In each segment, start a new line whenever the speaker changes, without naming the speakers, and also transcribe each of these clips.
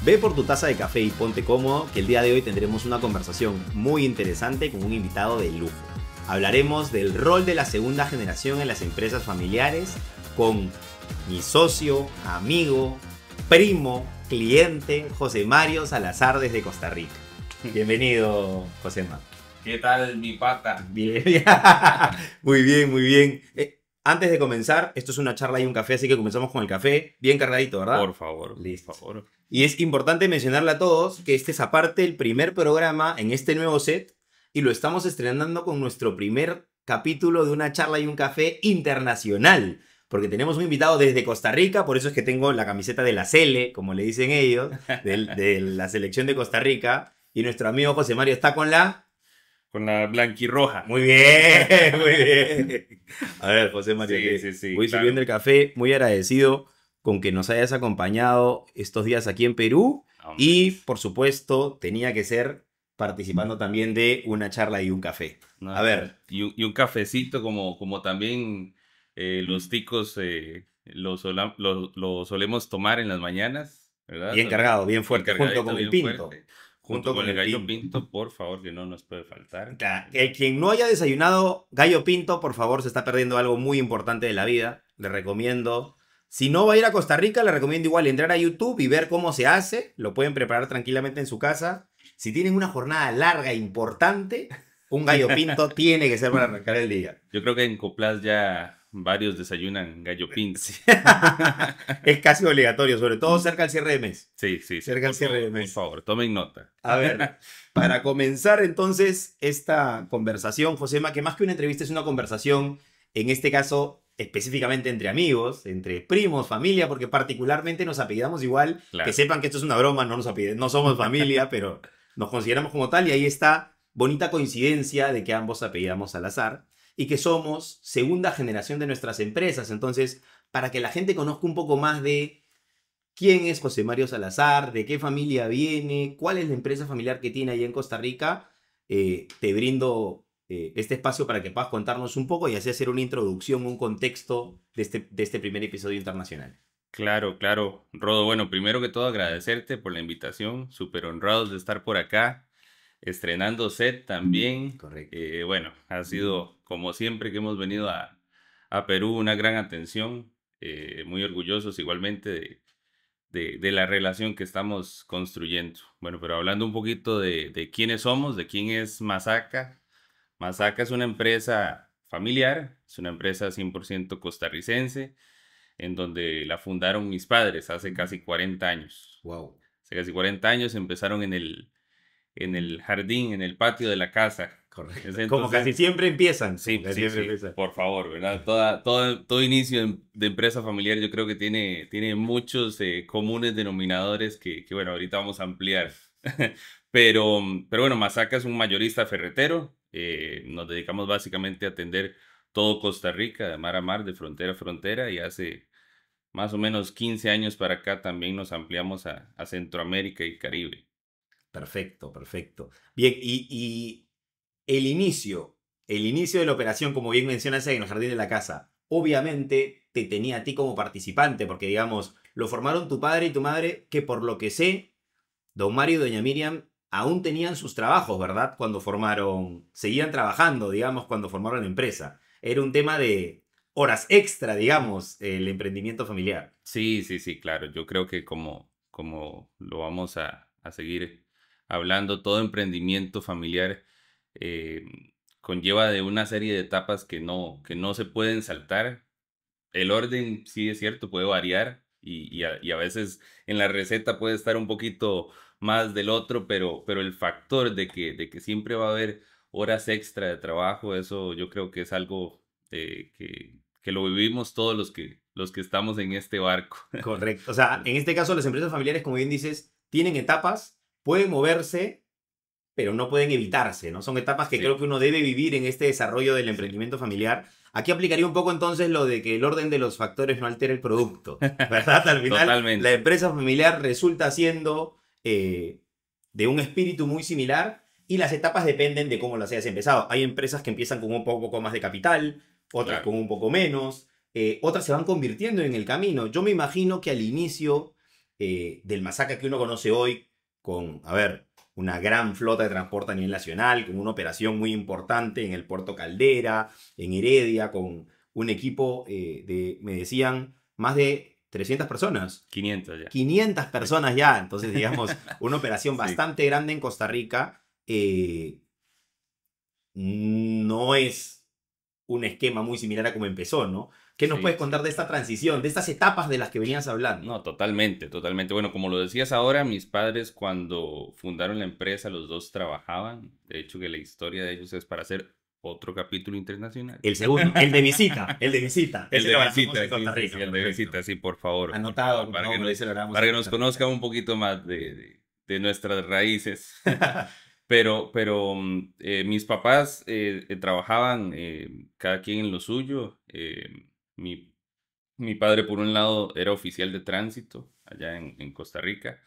Ve por tu taza de café y ponte cómodo, que el día de hoy tendremos una conversación muy interesante con un invitado de lujo. Hablaremos del rol de la segunda generación en las empresas familiares con mi socio, amigo, primo, cliente, José Mario Salazar desde Costa Rica. Bienvenido, José Mario.
¿Qué tal, mi pata?
Bien, muy bien, muy bien. Antes de comenzar, esto es una charla y un café, así que comenzamos con el café. Bien cargadito, ¿verdad?
Por favor,
Listo.
por favor.
Y es importante mencionarle a todos que este es aparte el primer programa en este nuevo set y lo estamos estrenando con nuestro primer capítulo de una charla y un café internacional. Porque tenemos un invitado desde Costa Rica, por eso es que tengo la camiseta de la Sele, como le dicen ellos, de la selección de Costa Rica. Y nuestro amigo José Mario está con la...
Con la blanquirroja.
Muy bien, muy bien. A ver, José Mario,
Sí,
voy
claro.
subiendo el café, muy agradecido con que nos hayas acompañado estos días aquí en Perú.
Hombre.
Y, por supuesto, tenía que ser participando también de una charla y un café.
No,
A ver.
Y un cafecito como también los ticos lo solemos tomar en las mañanas, ¿verdad?
Bien cargado, bien fuerte,
Bien
junto con el
bien
pinto.
fuerte. Junto con el gallo pinto, por favor, que no nos puede faltar.
Quien no haya desayunado gallo pinto, por favor, se está perdiendo algo muy importante de la vida. Le recomiendo. Si no va a ir a Costa Rica, le recomiendo igual entrar a YouTube y ver cómo se hace. Lo pueden preparar tranquilamente en su casa. Si tienen una jornada larga e importante, un gallo pinto tiene que ser para arrancar el día.
Yo creo que en Coplas ya varios desayunan gallo pinto.
Sí. Es casi obligatorio, sobre todo cerca al cierre de mes.
Sí.
Cerca al cierre de mes.
Por favor, tomen nota.
A ver, para comenzar entonces esta conversación, Josema, que más que una entrevista es una conversación, en este caso específicamente entre amigos, entre primos, familia, porque particularmente nos apellidamos igual,
Claro.
que sepan que esto es una broma, no somos familia, pero nos consideramos como tal y ahí está bonita coincidencia de que ambos apellidamos Salazar y que somos segunda generación de nuestras empresas. Entonces, para que la gente conozca un poco más de quién es José Mario Salazar, de qué familia viene, cuál es la empresa familiar que tiene ahí en Costa Rica, te brindo este espacio para que puedas contarnos un poco y así hacer una introducción, un contexto de este primer episodio internacional.
Claro. Rodo, bueno, primero que todo agradecerte por la invitación, súper honrados de estar por acá, estrenando set también.
Correcto.
Bueno, ha sido como siempre que hemos venido a Perú una gran atención, muy orgullosos igualmente de la relación que estamos construyendo. Bueno, pero hablando un poquito de quiénes somos, de quién es Masaca. Masaca es una empresa familiar, es una empresa 100% costarricense, en donde la fundaron mis padres hace casi 40 años.
Wow.
Hace casi 40 años empezaron en el jardín, en el patio de la casa.
Correcto.
Entonces,
Como casi siempre empiezan.
Sí,
Como casi
sí,
siempre
sí,
empiezan.
por favor, ¿verdad? Todo inicio de empresa familiar yo creo que tiene muchos comunes denominadores que, bueno, ahorita vamos a ampliar. Pero bueno, Masaca es un mayorista ferretero. Nos dedicamos básicamente a atender todo Costa Rica, de mar a mar, de frontera a frontera, y hace más o menos 15 años para acá también nos ampliamos a Centroamérica y Caribe.
Perfecto. Bien, y el inicio de la operación, como bien mencionas en el jardín de la casa, obviamente te tenía a ti como participante, porque digamos, lo formaron tu padre y tu madre, que por lo que sé, don Mario y doña Miriam aún tenían sus trabajos, ¿verdad? Seguían trabajando, digamos, cuando formaron la empresa. Era un tema de horas extra, digamos, el emprendimiento familiar.
Sí, claro. Yo creo que como lo vamos a seguir hablando, todo emprendimiento familiar eh, conlleva de una serie de etapas que no se pueden saltar. El orden, sí es cierto, puede variar y a veces en la receta puede estar un poquito más del otro, pero el factor de que siempre va a haber horas extra de trabajo, eso yo creo que es algo que lo vivimos todos los que estamos en este barco.
Correcto. O sea, en este caso las empresas familiares, como bien dices, tienen etapas, pueden moverse, pero no pueden evitarse, ¿no? Son etapas que
Sí.
creo que uno debe vivir en este desarrollo del emprendimiento familiar. Aquí aplicaría un poco entonces lo de que el orden de los factores no altera el producto, ¿verdad? Al final,
Totalmente.
la empresa familiar resulta siendo de un espíritu muy similar y las etapas dependen de cómo las hayas empezado. Hay empresas que empiezan con un poco más de capital, otras
Claro.
con un poco menos, otras se van convirtiendo en el camino. Yo me imagino que al inicio del Masaca que uno conoce hoy, con, a ver, una gran flota de transporte a nivel nacional, con una operación muy importante en el Puerto Caldera, en Heredia, con un equipo me decían, más de 300 personas.
500 ya.
500 personas ya. Entonces, digamos, una operación
Sí.
bastante grande en Costa Rica. No es un esquema muy similar a como empezó, ¿no? ¿Qué nos
Sí,
puedes
sí.
contar de esta transición, de estas etapas de las que venías hablando?
No, totalmente, totalmente. Bueno, como lo decías ahora, mis padres cuando fundaron la empresa, los dos trabajaban. De hecho, que la historia de ellos es para hacer otro capítulo internacional.
El segundo, el de visita, el de visita.
El
Ese
de
lo grabamos
visita,
en Costa
sí,
Rica,
sí, el de
perfecto.
visita, sí, por favor.
Anotado, por
para que
favor,
nos,
ese lo grabamos
para
en
que nos
Costa Rica.
conozcan un poquito más de nuestras raíces. Pero mis papás trabajaban cada quien en lo suyo. Mi padre, por un lado, era oficial de tránsito allá en Costa Rica,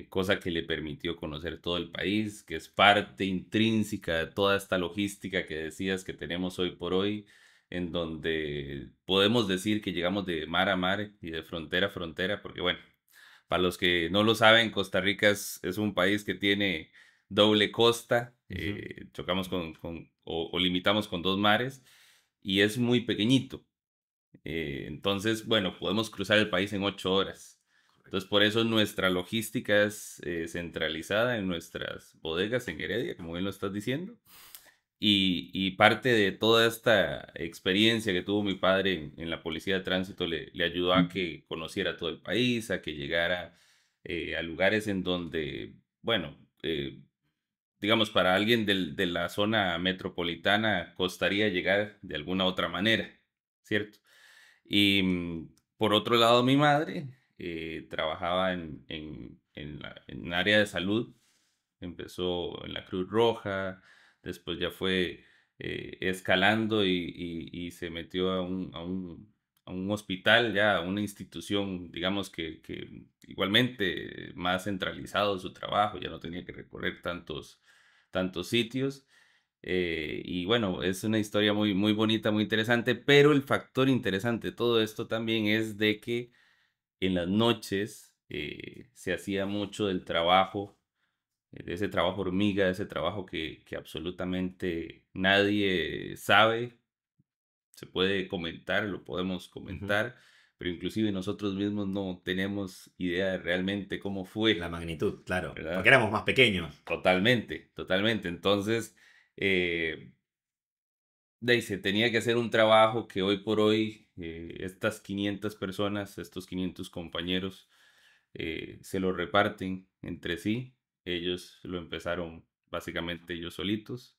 cosa que le permitió conocer todo el país, que es parte intrínseca de toda esta logística que decías que tenemos hoy por hoy, en donde podemos decir que llegamos de mar a mar y de frontera a frontera, porque bueno, para los que no lo saben, Costa Rica es un país que tiene doble costa, chocamos o limitamos con dos mares y es muy pequeñito. Entonces, bueno, podemos cruzar el país en 8 horas. Entonces, por eso nuestra logística es centralizada en nuestras bodegas en Heredia, como bien lo estás diciendo. Y parte de toda esta experiencia que tuvo mi padre en la policía de tránsito le ayudó a que conociera todo el país, a que llegara a lugares en donde, bueno, digamos, para alguien de la zona metropolitana costaría llegar de alguna otra manera, ¿cierto? Y por otro lado, mi madre trabajaba en área de salud. Empezó en la Cruz Roja, después ya fue escalando y se metió a un hospital, ya a una institución, digamos que igualmente más centralizado su trabajo, ya no tenía que recorrer tantos sitios. Y bueno, es una historia muy, muy bonita, muy interesante, pero el factor interesante de todo esto también es de que en las noches se hacía mucho del trabajo, de ese trabajo hormiga, de ese trabajo que absolutamente nadie sabe, se puede comentar, lo podemos
Ujú.
comentar, pero inclusive nosotros mismos no tenemos idea de realmente cómo fue,
La magnitud, claro, porque
¿verdad?
éramos más pequeños.
Totalmente, totalmente. Entonces, eh, de ahí se tenía que hacer un trabajo que hoy por hoy estas 500 personas, estos 500 compañeros, se lo reparten entre sí. Ellos lo empezaron básicamente ellos solitos.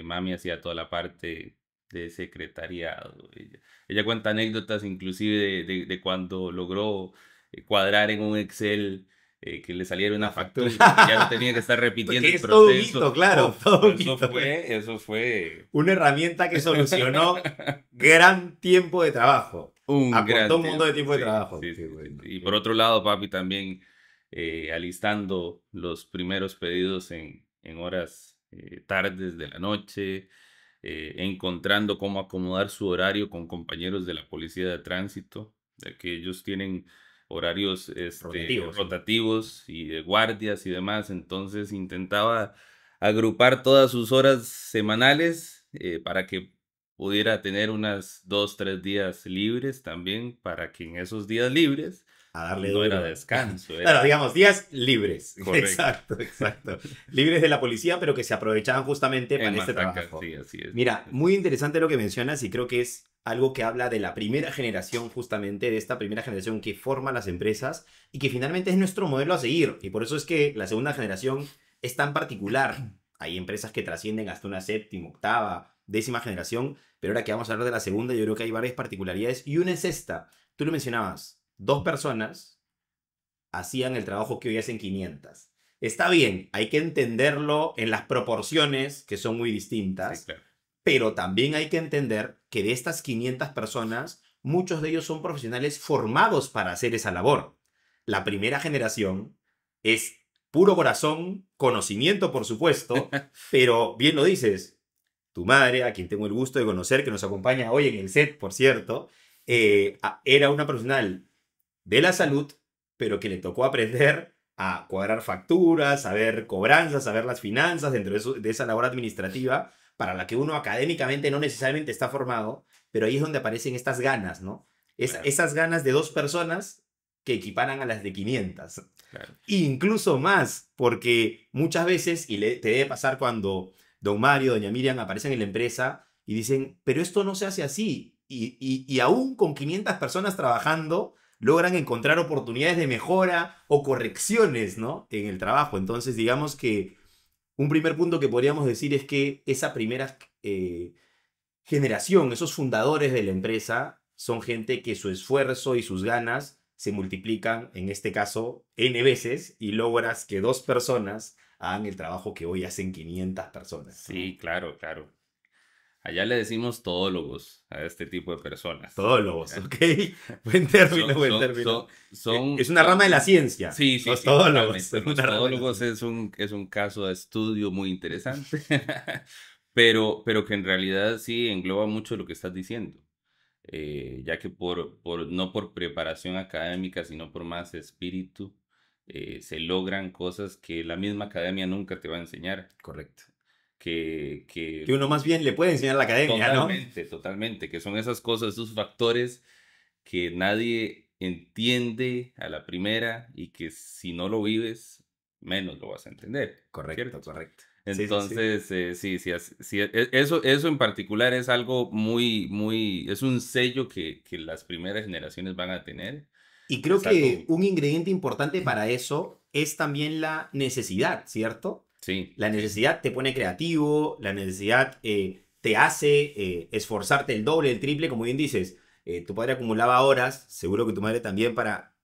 Mami hacía toda la parte de secretariado. Ella cuenta anécdotas inclusive de cuando logró cuadrar en un Excel que le saliera una
La factura.
factura y ya no tenía que estar repitiendo
Porque
el
es todo un
proceso.
hito, claro,
Uf,
todo un
eso
hito.
fue
Una herramienta que solucionó gran tiempo de trabajo.
un
Acortó
gran
un montón de
tiempo,
tiempo de
sí,
trabajo.
sí,
Qué
sí, sí,
bueno.
sí. Y por otro lado, papi también alistando los primeros pedidos en horas tardes de la noche, encontrando cómo acomodar su horario con compañeros de la policía de tránsito, ya que ellos tienen horarios
Rotativos, sí.
rotativos y de guardias y demás, entonces intentaba agrupar todas sus horas semanales para que pudiera tener unas 2, 3 días libres también, para que en esos días libres
A darle
no era
duro.
descanso,
Claro,
era
digamos, días libres.
correcto.
Exacto, exacto. Libres de la policía, pero que se aprovechaban justamente
En
para este
Mazaca,
trabajo.
sí, así es.
Mira, muy interesante lo que mencionas y creo que es algo que habla de la primera generación, justamente de esta primera generación que forma las empresas y que finalmente es nuestro modelo a seguir. Y por eso es que la segunda generación es tan particular. Hay empresas que trascienden hasta una séptima, octava, décima generación, pero ahora que vamos a hablar de la segunda, yo creo que hay varias particularidades y una es esta. Tú lo mencionabas, dos personas hacían el trabajo que hoy hacen 500. Está bien, hay que entenderlo en las proporciones que son muy
Sí,
distintas,
claro.
pero también hay que entender que de estas 500 personas, muchos de ellos son profesionales formados para hacer esa labor. La primera generación es puro corazón, conocimiento, por supuesto, pero bien lo dices, tu madre, a quien tengo el gusto de conocer, que nos acompaña hoy en el set, por cierto, era una profesional de la salud pero que le tocó aprender a cuadrar facturas, a ver cobranzas, a ver las finanzas dentro de esa labor administrativa para la que uno académicamente no necesariamente está formado, pero ahí es donde aparecen estas ganas, ¿no?
Claro,
Esas ganas de dos personas que equiparan a las de 500.
claro.
Incluso más, porque muchas veces, y te debe pasar cuando don Mario, doña Miriam aparecen en la empresa y dicen, pero esto no se hace así. Y aún con 500 personas trabajando, logran encontrar oportunidades de mejora o correcciones, ¿no? En el trabajo. Entonces, digamos que un primer punto que podríamos decir es que esa primera generación, esos fundadores de la empresa, son gente que su esfuerzo y sus ganas se multiplican, en este caso, N veces, y logras que dos personas hagan el trabajo que hoy hacen 500 personas, ¿no?
Sí, claro, claro. Allá le decimos todólogos a este tipo de personas.
Todólogos,
¿Ya?
¿ok? Buen término,
Son,
buen
son,
término.
son, son,
Es una rama de la ciencia,
sí, sí,
los
sí,
todólogos,
totalmente.
son
Los
una rama de la
todólogos
ciencia.
es un caso de estudio muy interesante, pero que en realidad sí engloba mucho lo que estás diciendo. Ya que no por preparación académica, sino por más espíritu, se logran cosas que la misma academia nunca te va a enseñar,
Correcto. Que
que
uno más bien le puede enseñar a la academia, ¿no?
totalmente, totalmente, que son esas cosas, esos factores que nadie entiende a la primera y que si no lo vives, menos lo vas a entender,
Correcto,
¿cierto?
correcto. Sí, sí, sí.
Entonces, sí, sí, sí, eso en particular es algo es un sello que las primeras generaciones van a tener.
Y creo
Es
que
algo,
un ingrediente importante para eso es también la necesidad, ¿cierto?
sí,
La
sí,
necesidad te pone creativo, la necesidad te hace esforzarte el doble, el triple, como bien dices. Tu padre acumulaba horas, seguro que tu madre también para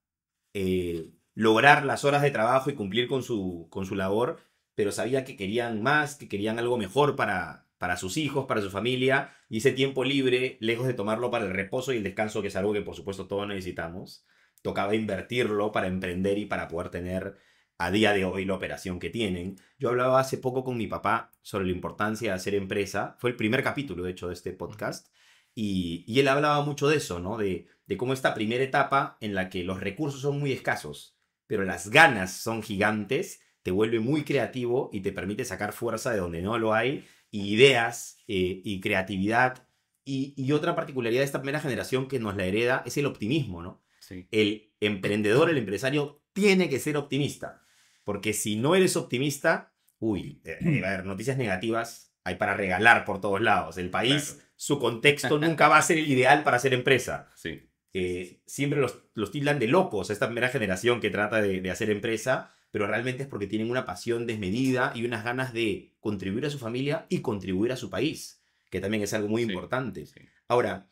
lograr las horas de trabajo y cumplir con su labor, pero sabía que querían más, que querían algo mejor para sus hijos, para su familia, y ese tiempo libre, lejos de tomarlo para el reposo y el descanso, que es algo que por supuesto todos necesitamos, tocaba invertirlo para emprender y para poder tener a día de hoy la operación que tienen. Yo hablaba hace poco con mi papá sobre la importancia de hacer empresa, fue el primer capítulo de hecho de este
ujú,
podcast, y él hablaba mucho de eso, ¿no? De cómo esta primera etapa en la que los recursos son muy escasos, pero las ganas son gigantes, te vuelve muy creativo y te permite sacar fuerza de donde no lo hay, y ideas y creatividad. Y otra particularidad de esta primera generación que nos la hereda es el optimismo, ¿no?
sí,
El emprendedor, el empresario, tiene que ser optimista, porque si no eres optimista, uy, a ver, noticias negativas hay para regalar por todos lados. El
claro,
país, su contexto nunca va a ser el ideal para hacer empresa.
sí, sí, sí, sí,
Siempre los tildan de locos, esta primera generación que trata de hacer empresa, pero realmente es porque tienen una pasión desmedida y unas ganas de contribuir a su familia y contribuir a su país, que también es algo muy
sí,
importante.
sí,
Ahora,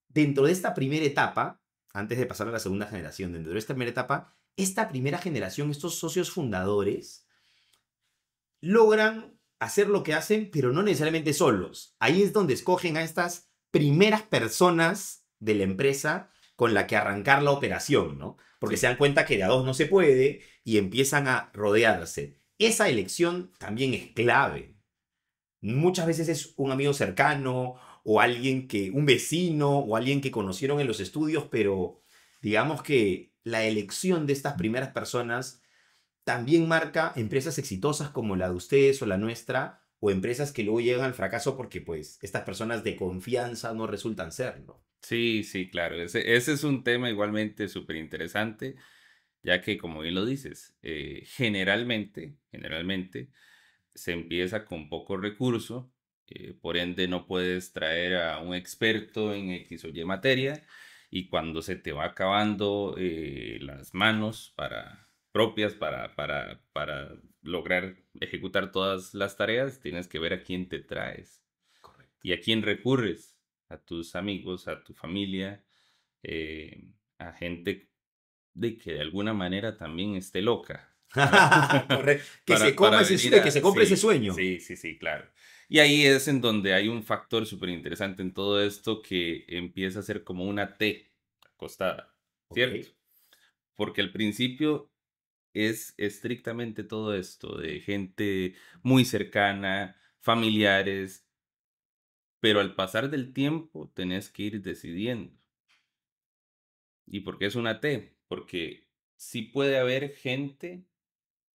dentro de esta primera etapa, antes de pasar a la segunda generación, dentro de esta primera etapa, esta primera generación, estos socios fundadores, logran hacer lo que hacen, pero no necesariamente solos. Ahí es donde escogen a estas primeras personas de la empresa con la que arrancar la operación, ¿no? Porque se
sí,
dan cuenta que de a dos no se puede y empiezan a rodearse. Esa elección también es clave. Muchas veces es un amigo cercano o alguien que, un vecino o alguien que conocieron en los estudios, pero digamos que la elección de estas primeras personas también marca empresas exitosas como la de ustedes o la nuestra, o empresas que luego llegan al fracaso porque pues estas personas de confianza no resultan serlo.
sí, sí, claro. Ese es un tema igualmente súper interesante, ya que, como bien lo dices, generalmente se empieza con poco recurso, por ende no puedes traer a un experto en X o Y materia, y cuando se te va acabando las manos propias para lograr ejecutar todas las tareas, tienes que ver a quién te traes
Correcto.
y a quién recurres, a tus amigos, a tu familia, a gente de que de alguna manera también esté loca, ¿verdad?
Correcto. Que se
Para
coma ese,
venir
que
a...
se compre ese
Sí,
sueño.
sí, sí, sí, claro. Y ahí es en donde hay un factor súper interesante en todo esto que empieza a ser como una T acostada,
Ok.
¿cierto? Porque al principio es estrictamente todo esto de gente muy cercana, familiares, pero al pasar del tiempo tenés que ir decidiendo. ¿Y por qué es una T? Porque sí puede haber gente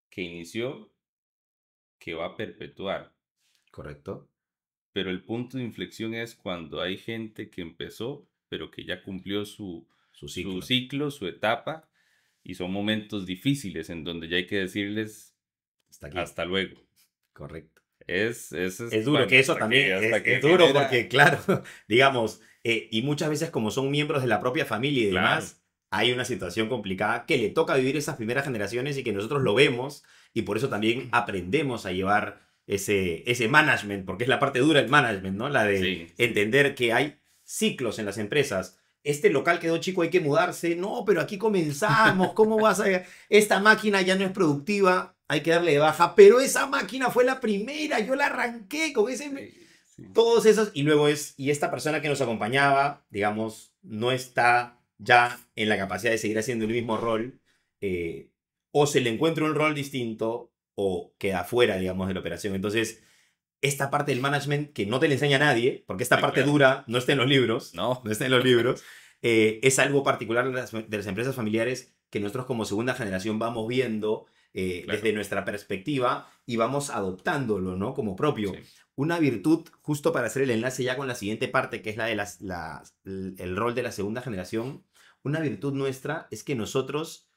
que inició que va a perpetuar,
Correcto.
pero el punto de inflexión es cuando hay gente que empezó, pero que ya cumplió
Su
su
ciclo.
ciclo, su etapa, y son momentos difíciles en donde ya hay que decirles
Hasta aquí.
hasta luego.
Correcto.
Eso es
Es duro,
cuando
que eso también
hasta
es
que
duro porque,
genera,
claro, digamos, y muchas veces como son miembros de la propia familia y
claro,
demás, hay una situación complicada que le toca vivir esas primeras generaciones y que nosotros lo vemos y por eso también aprendemos a llevar ese management, porque es la parte dura del management, ¿no? La de
sí, sí,
entender que hay ciclos en las empresas. Este local quedó chico, hay que mudarse. No, pero aquí comenzamos. ¿Cómo vas a...? Esta máquina ya no es productiva, hay que darle de baja. Pero esa máquina fue la primera, yo la arranqué con ese...
sí, sí,
Todos esos, y luego y esta persona que nos acompañaba, digamos, no está ya en la capacidad de seguir haciendo el mismo rol, eh, o se le encuentra un rol distinto, o queda fuera, digamos, de la operación. Entonces, esta parte del management que no te le enseña a nadie, porque esta
sí,
parte
claro,
dura no está en los libros,
no,
no está en los libros, es algo particular de las empresas familiares que nosotros como segunda generación vamos viendo
claro,
desde nuestra perspectiva y vamos adoptándolo, ¿no? Como propio.
sí,
Una virtud, justo para hacer el enlace ya con la siguiente parte, que es la de el rol de la segunda generación, una virtud nuestra es que nosotros,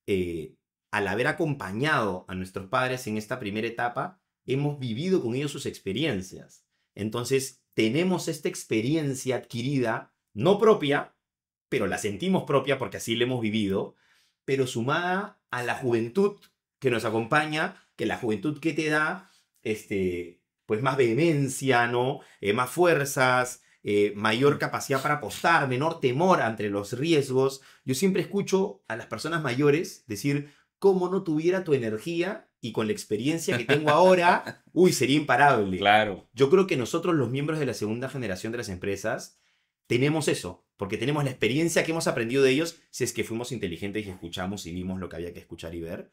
eh, al haber acompañado a nuestros padres en esta primera etapa, hemos vivido con ellos sus experiencias. Entonces, tenemos esta experiencia adquirida, no propia, pero la sentimos propia porque así la hemos vivido, pero sumada a la juventud que nos acompaña, que la juventud que te da, pues más vehemencia, ¿no? Más fuerzas, mayor capacidad para apostar, menor temor ante los riesgos. Yo siempre escucho a las personas mayores decir, ¿cómo no tuviera tu energía y con la experiencia que tengo ahora, uy, sería imparable?
claro,
Yo creo que nosotros, los miembros de la segunda generación de las empresas, tenemos eso, porque tenemos la experiencia que hemos aprendido de ellos, si es que fuimos inteligentes y escuchamos y vimos lo que había que escuchar y ver,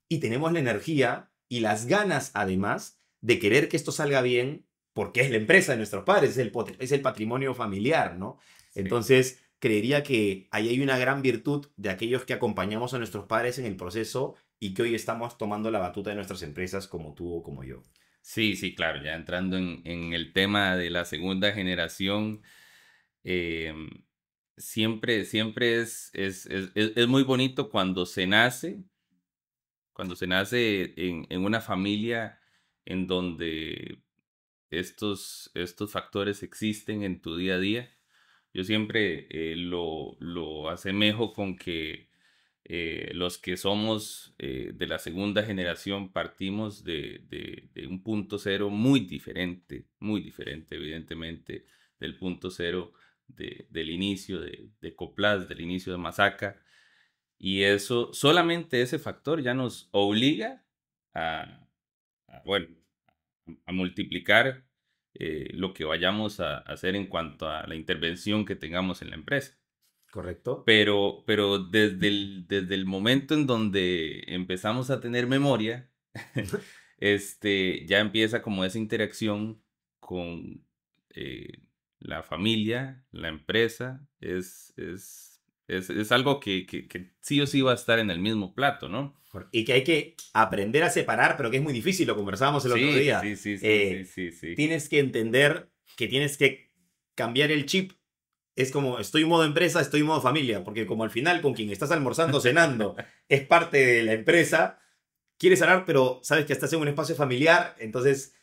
y tenemos la energía y las ganas, además, de querer que esto salga bien, porque es la empresa de nuestros padres, es el patrimonio familiar, ¿no?
sí.
Entonces, creería que ahí hay una gran virtud de aquellos que acompañamos a nuestros padres en el proceso y que hoy estamos tomando la batuta de nuestras empresas como tú o como yo.
Sí, sí, claro, ya entrando en el tema de la segunda generación, em, siempre es muy bonito cuando se nace en una familia en donde estos factores existen en tu día a día. Yo siempre lo asemejo con que los que somos de la segunda generación partimos de un punto cero muy diferente, evidentemente, del punto cero del inicio de Coplas, del inicio de Masaca. Y eso, solamente ese factor ya nos obliga a, bueno, a multiplicar lo que vayamos a hacer en cuanto a la intervención que tengamos en la empresa.
¿Correcto?
Pero desde el momento en donde empezamos a tener memoria, ya empieza como esa interacción con la familia, la empresa. Es algo que sí o sí va a estar en el mismo plato, ¿no?
Y que hay que aprender a separar, pero que es muy difícil, lo conversábamos el otro
Sí,
día.
sí, sí, sí, sí, sí, sí.
Tienes que entender que tienes que cambiar el chip. Es como, estoy en modo empresa, estoy en modo familia, porque como al final con quien estás almorzando, cenando, es parte de la empresa, quieres hablar, pero sabes que estás en un espacio familiar, entonces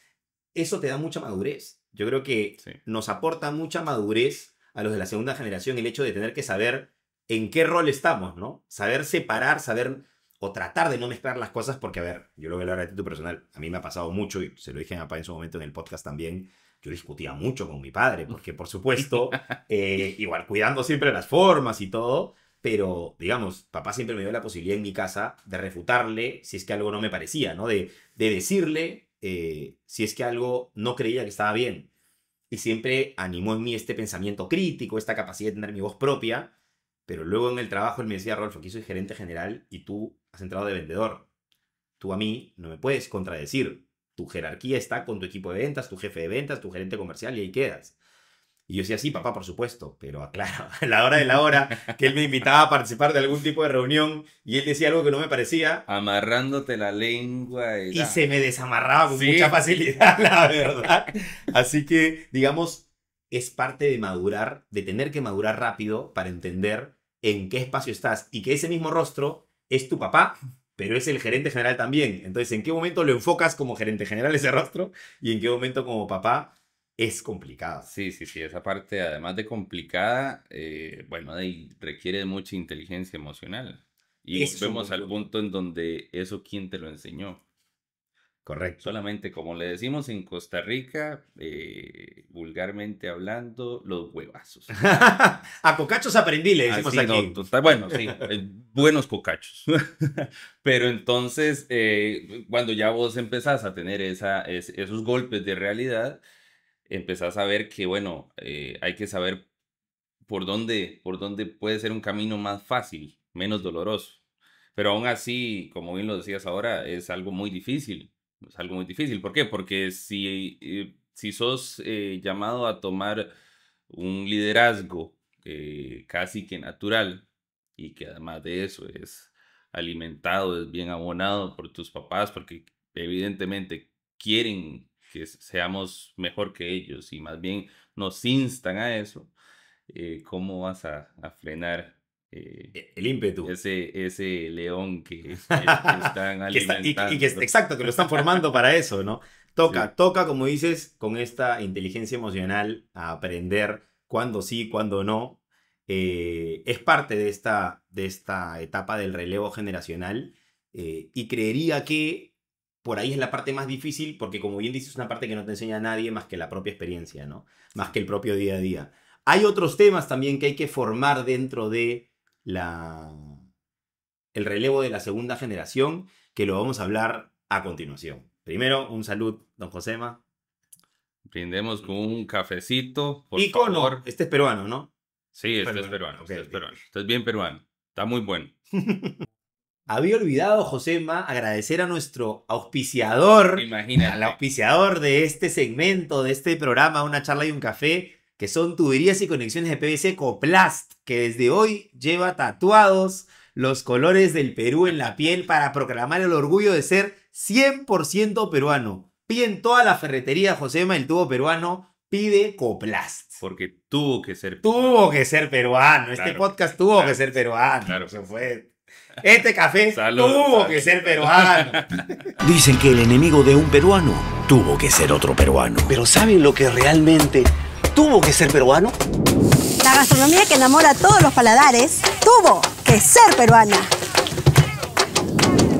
eso te da mucha madurez. Yo creo que
Sí.
nos aporta mucha madurez a los de la segunda generación el hecho de tener que saber en qué rol estamos, ¿no? Saber separar, saber o tratar de no mezclar las cosas, porque, a ver, yo lo voy a hablar de título personal. A mí me ha pasado mucho, y se lo dije a mi papá en su momento en el podcast también. Yo discutía mucho con mi padre, porque, por supuesto, igual cuidando siempre las formas y todo, pero, digamos, papá siempre me dio la posibilidad en mi casa de refutarle si es que algo no me parecía, ¿no? De decirle si es que algo no creía que estaba bien. Y siempre animó en mí este pensamiento crítico, esta capacidad de tener mi voz propia. Pero luego en el trabajo él me decía, Rolfo, aquí soy gerente general y tú has entrado de vendedor. Tú a mí no me puedes contradecir. Tu jerarquía está con tu equipo de ventas, tu jefe de ventas, tu gerente comercial y ahí quedas. Y yo decía, sí, papá, por supuesto, pero claro, a la hora de la hora, que él me invitaba a participar de algún tipo de reunión y él decía algo que no me parecía,
Amarrándote la lengua
y se me desamarraba con
Sí.
mucha facilidad, la verdad. Así que, digamos, es parte de madurar, de tener que madurar rápido para entender en qué espacio estás y que ese mismo rostro es tu papá, pero es el gerente general también. Entonces, ¿en qué momento lo enfocas como gerente general ese rostro y en qué momento como papá? Es complicado.
Sí, esa parte, además de complicada, bueno, ahí requiere de mucha inteligencia emocional. Y
Ese es un
volvemos
buen
al
punto.
punto en donde eso, ¿quién te lo enseñó?
Correcto.
Solamente, como le decimos en Costa Rica, vulgarmente hablando, los huevazos.
A cocachos aprendí, le decimos
Así,
aquí.
no, bueno, sí, buenos cocachos. Pero entonces, cuando ya vos empezás a tener esos golpes de realidad, empezás a ver que, bueno, hay que saber por dónde puede ser un camino más fácil, menos doloroso. Pero aún así, como bien lo decías ahora, es algo muy difícil. Es algo muy difícil. ¿Por qué? Porque si sos llamado a tomar un liderazgo casi que natural y que además de eso es alimentado, es bien abonado por tus papás, porque evidentemente quieren que seamos mejor que ellos y más bien nos instan a eso, ¿cómo vas a frenar
El ímpetu.
ese león que están alimentando?
Exacto, que lo están formando para eso, ¿no?
Sí,
Toca, como dices, con esta inteligencia emocional a aprender cuándo sí, cuándo no. Es parte de esta etapa del relevo generacional y creería que por ahí es la parte más difícil porque, como bien dices, es una parte que no te enseña a nadie más que la propia experiencia, ¿no? Más
sí.
que el propio día a día. Hay otros temas también que hay que formar dentro de la, el relevo de la segunda generación, que lo vamos a hablar a continuación. Primero, un salud, don Josema.
Brindemos con un cafecito, por
Icono,
favor.
este es peruano, ¿no?
Sí, este es
Peruano,
peruano,
ok,
este es
ok.
peruano. Este es bien peruano. Está muy bueno.
Había olvidado, Josema, agradecer a nuestro auspiciador, al
Imagínate.
auspiciador de este segmento, de este programa, Una charla y un café, que son tuberías y conexiones de PVC Coplast, que desde hoy lleva tatuados los colores del Perú en la piel para proclamar el orgullo de ser 100% peruano. Piden toda la ferretería, Josema, el tubo peruano, pide Coplast.
Porque tuvo que ser
Tuvo que ser peruano, este
Claro,
podcast tuvo
claro,
que ser peruano.
claro.
Se fue. Este café
Salud,
tuvo
salud.
que ser peruano.
Dicen que el enemigo de un peruano tuvo que ser otro peruano.
Pero ¿saben lo que realmente tuvo que ser peruano?
La gastronomía que enamora a todos los paladares tuvo que ser peruana.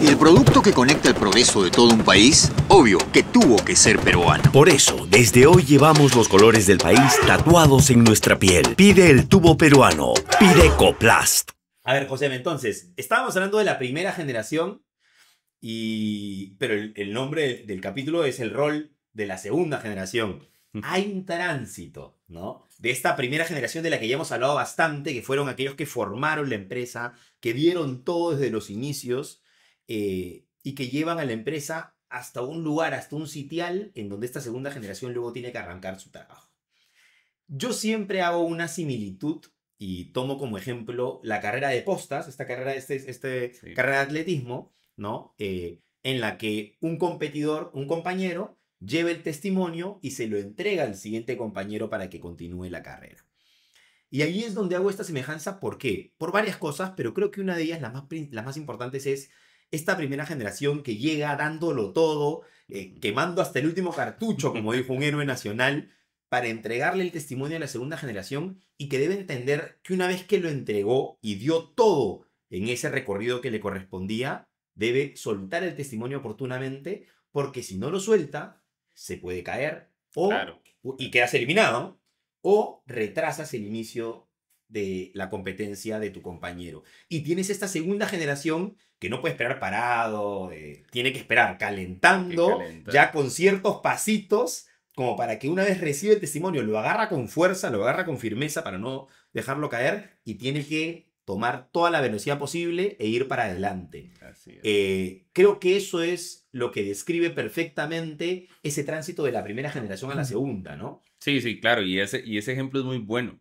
Y el producto que conecta el progreso de todo un país, obvio que tuvo que ser peruano.
Por eso, desde hoy llevamos los colores del país tatuados en nuestra piel. Pide el tubo peruano. Pide Coplast.
A ver, José, entonces, estábamos hablando de la primera generación, pero el nombre del capítulo es el rol de la segunda generación. Hay un tránsito, ¿no? De esta primera generación de la que ya hemos hablado bastante, que fueron aquellos que formaron la empresa, que dieron todo desde los inicios y que llevan a la empresa hasta un lugar, hasta un sitial en donde esta segunda generación luego tiene que arrancar su trabajo. Yo siempre hago una similitud y tomo como ejemplo la carrera de postas, esta carrera,
Sí.
carrera de atletismo, ¿no? En la que un competidor, un compañero, lleva el testimonio y se lo entrega al siguiente compañero para que continúe la carrera. Y ahí es donde hago esta semejanza. ¿Por qué? Por varias cosas, pero creo que una de ellas, las más importantes, es esta primera generación que llega dándolo todo, quemando hasta el último cartucho, como dijo un héroe nacional, para entregarle el testimonio a la segunda generación y que debe entender que una vez que lo entregó y dio todo en ese recorrido que le correspondía, debe soltar el testimonio oportunamente, porque si no lo suelta, se puede caer
Claro.
y quedas eliminado, o retrasas el inicio de la competencia de tu compañero. Y tienes esta segunda generación que no puede esperar parado, tiene que esperar calentando, ya con ciertos pasitos, como para que una vez recibe el testimonio, lo agarra con fuerza, lo agarra con firmeza para no dejarlo caer y tiene que tomar toda la velocidad posible e ir para adelante.
Así es.
Creo que eso es lo que describe perfectamente ese tránsito de la primera generación a la segunda, ¿no?
Sí, sí, claro, y ese ejemplo es muy bueno,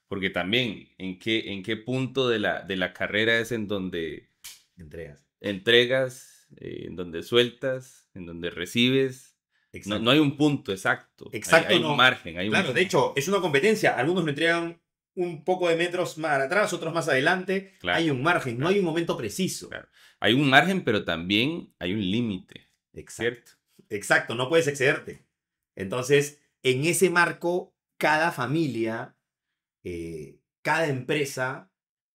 porque también en qué punto de la carrera es en donde
Entregas.
entregas, en donde sueltas, en donde recibes. No,
Exacto.
no hay un punto exacto,
Exacto,
hay un
no.
margen, hay un
Claro, de
límite.
hecho, es una competencia. Algunos lo entregan un poco de metros más atrás, otros más adelante.
Claro,
Hay un margen, no
claro,
hay un momento preciso.
claro. Hay un margen, pero también hay un límite,
Exacto.
¿cierto?
Exacto, no puedes excederte. Entonces, en ese marco, cada familia, cada empresa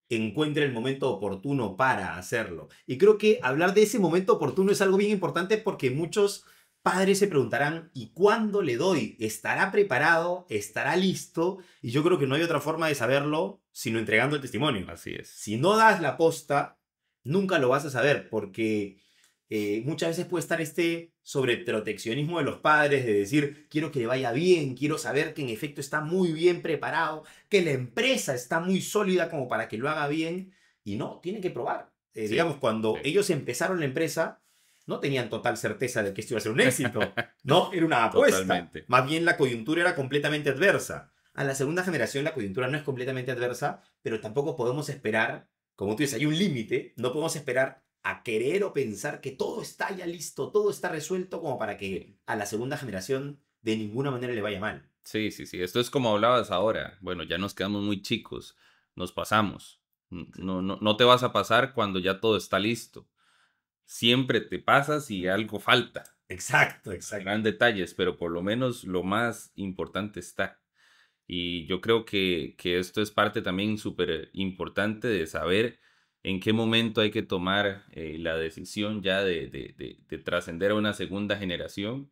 encuentra el momento oportuno para hacerlo. Y creo que hablar de ese momento oportuno es algo bien importante porque muchos padres se preguntarán, ¿y cuándo le doy? ¿Estará preparado? ¿Estará listo? Y yo creo que no hay otra forma de saberlo sino entregando el testimonio.
Así es.
Si no das la posta, nunca lo vas a saber porque muchas veces puede estar este sobreproteccionismo de los padres de decir, quiero que le vaya bien, quiero saber que en efecto está muy bien preparado, que la empresa está muy sólida como para que lo haga bien, y no, tienen que probar.
Sí,
Digamos, cuando
sí.
ellos empezaron la empresa, no tenían total certeza de que esto iba a ser un éxito, no, era una apuesta.
Totalmente.
Más bien la coyuntura era completamente adversa. A la segunda generación la coyuntura no es completamente adversa, pero tampoco podemos esperar, como tú dices, hay un límite, no podemos esperar a querer o pensar que todo está ya listo, todo está resuelto como para que a la segunda generación de ninguna manera le vaya mal.
Sí, sí, sí. Esto es como hablabas ahora. Bueno, ya nos quedamos muy chicos, nos pasamos. No, no, no te vas a pasar cuando ya todo está listo. Siempre te pasas y algo falta.
Exacto, exacto.
Gran detalles, pero por lo menos lo más importante está. Y yo creo que esto es parte también súper importante de saber en qué momento hay que tomar la decisión ya de trascender a una segunda generación.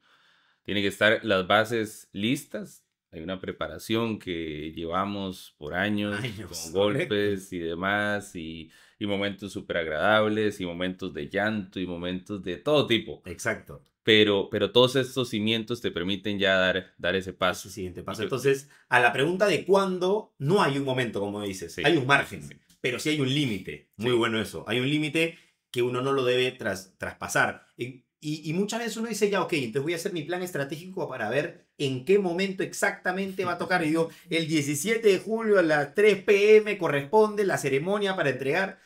Tiene que estar las bases listas. Hay una preparación que llevamos por años,
Años,
con
correcto.
golpes y demás, y momentos súper agradables, y momentos de llanto, y momentos de todo tipo.
Exacto.
Pero todos estos cimientos te permiten ya dar ese paso.
Ese siguiente paso.
Y yo-
Entonces, a la pregunta de cuándo, no hay un momento, como dices.
Sí,
Hay un margen,
sí,
pero sí hay un límite. Muy
sí.
bueno eso. Hay un límite que uno no lo debe traspasar. Y muchas veces uno dice, ya, ok, entonces voy a hacer mi plan estratégico para ver en qué momento exactamente va a tocar. Y digo, el 17 de julio a las 3 p.m. corresponde la ceremonia para entregar.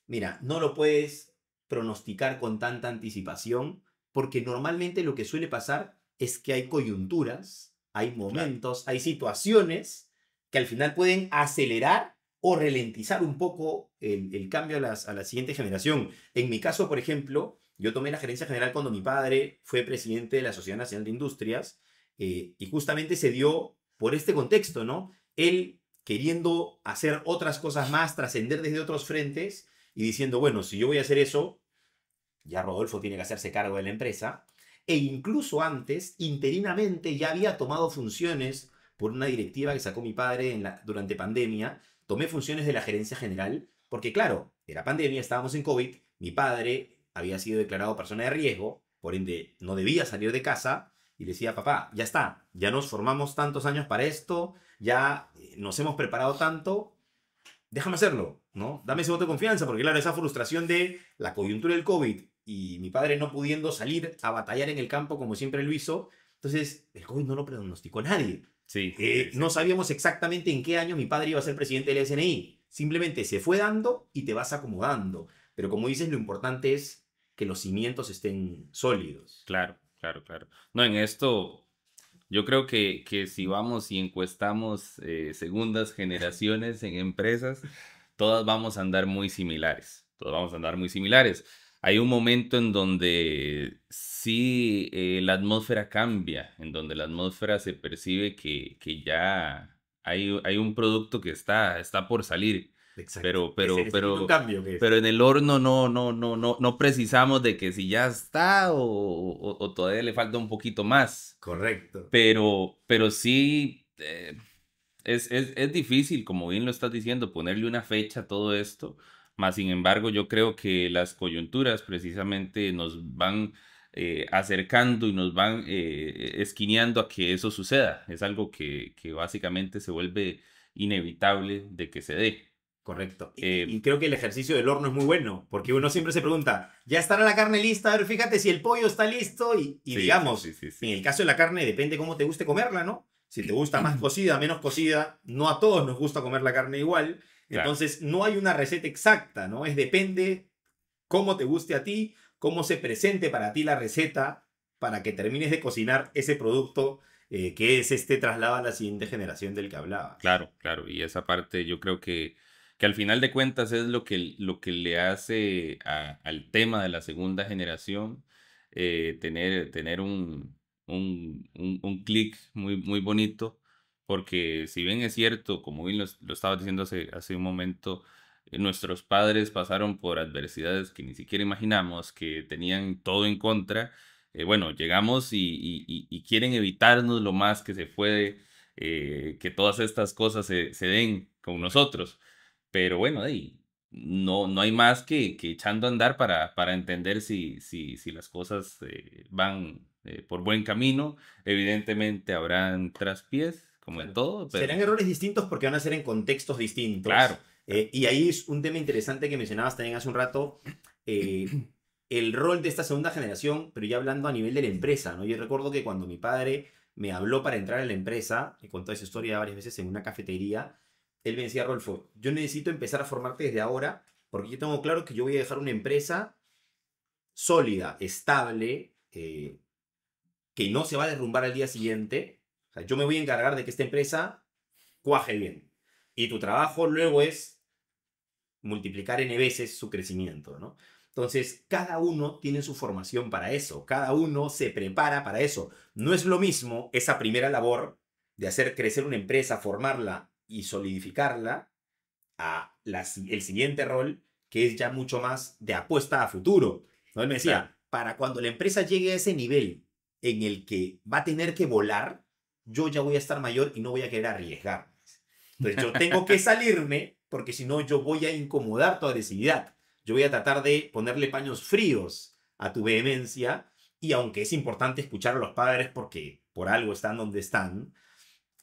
Mira, no lo puedes pronosticar con tanta anticipación, porque normalmente lo que suele pasar es que hay coyunturas, hay momentos, hay situaciones que al final pueden acelerar o ralentizar un poco el cambio a la siguiente generación. En mi caso, por ejemplo, yo tomé la gerencia general cuando mi padre fue presidente de la Sociedad Nacional de Industrias, y justamente se dio por este contexto, ¿no? Él queriendo hacer otras cosas más, trascender desde otros frentes y diciendo, bueno, si yo voy a hacer eso, ya Rodolfo tiene que hacerse cargo de la empresa, e incluso antes, interinamente, ya había tomado funciones por una directiva que sacó mi padre durante pandemia. Tomé funciones de la gerencia general, porque claro, era pandemia, estábamos en COVID, mi padre había sido declarado persona de riesgo, por ende no debía salir de casa, y le decía, papá, ya está, ya nos formamos tantos años para esto, ya nos hemos preparado tanto, déjame hacerlo, ¿no? Dame ese voto de confianza, porque claro, esa frustración de la coyuntura del COVID y mi padre no pudiendo salir a batallar en el campo como siempre lo hizo, entonces el COVID no lo pronosticó nadie.
Sí,
No sabíamos exactamente en qué año mi padre iba a ser presidente del SNI. Simplemente se fue dando y te vas acomodando. Pero como dices, lo importante es que los cimientos estén sólidos.
claro, claro, claro. No, en esto yo creo que si vamos y encuestamos segundas generaciones en empresas, todas vamos a andar muy similares. Todas vamos a andar muy similares. Hay un momento en donde sí la atmósfera cambia, en donde la atmósfera se percibe que ya hay un producto que está por salir.
Exacto.
Pero
Un cambio que es.
pero en el horno no precisamos de que si ya está o todavía le falta un poquito más.
Correcto.
Pero sí, es difícil, como bien lo estás diciendo, ponerle una fecha a todo esto. Más sin embargo, yo creo que las coyunturas precisamente nos van acercando y nos van esquineando a que eso suceda. Es algo que básicamente se vuelve inevitable de que se dé.
Correcto.
Eh,
Y creo que el ejercicio del horno es muy bueno, porque uno siempre se pregunta, ¿ya estará la carne lista? A ver, fíjate si el pollo está listo y
Sí,
digamos,
sí, sí, sí, sí.
en el caso de la carne depende cómo te guste comerla, ¿no? Si te gusta más cocida, menos cocida, no a todos nos gusta comer la carne igual.
Claro.
Entonces, no hay una receta exacta, ¿no? Depende cómo te guste a ti, cómo se presente para ti la receta para que termines de cocinar ese producto que es este traslado a la siguiente generación del que hablaba.
Claro, claro. Y esa parte yo creo que al final de cuentas es lo que le hace al tema de la segunda generación tener un clic muy, muy bonito. Porque si bien es cierto, como bien lo estaba diciendo hace un momento, nuestros padres pasaron por adversidades que ni siquiera imaginamos, que tenían todo en contra. Bueno, llegamos y quieren evitarnos lo más que se puede, que todas estas cosas se den con nosotros. Pero bueno, ahí no hay más que echando a andar para entender si las cosas van por buen camino. Evidentemente habrán traspiés, como en todo, pero
Serán errores distintos porque van a ser en contextos distintos.
claro,
Y ahí es un tema interesante que mencionabas también hace un rato, el rol de esta segunda generación, pero ya hablando a nivel de la empresa, ¿no? Yo recuerdo que cuando mi padre me habló para entrar a la empresa, he contado esa historia varias veces en una cafetería, él me decía, Rolfo, yo necesito empezar a formarte desde ahora, porque yo tengo claro que yo voy a dejar una empresa sólida, estable, que no se va a derrumbar al día siguiente. O sea, yo me voy a encargar de que esta empresa cuaje bien. Y tu trabajo luego es multiplicar n veces su crecimiento, ¿no? Entonces, cada uno tiene su formación para eso, cada uno se prepara para eso. No es lo mismo esa primera labor de hacer crecer una empresa, formarla y solidificarla, el siguiente rol, que es ya mucho más de apuesta a futuro, ¿no? Él me decía,
claro,
para cuando la empresa llegue a ese nivel en el que va a tener que volar, yo ya voy a estar mayor y no voy a querer arriesgar. Entonces yo tengo que salirme porque si no yo voy a incomodar tu agresividad. Yo voy a tratar de ponerle paños fríos a tu vehemencia y aunque es importante escuchar a los padres porque por algo están donde están,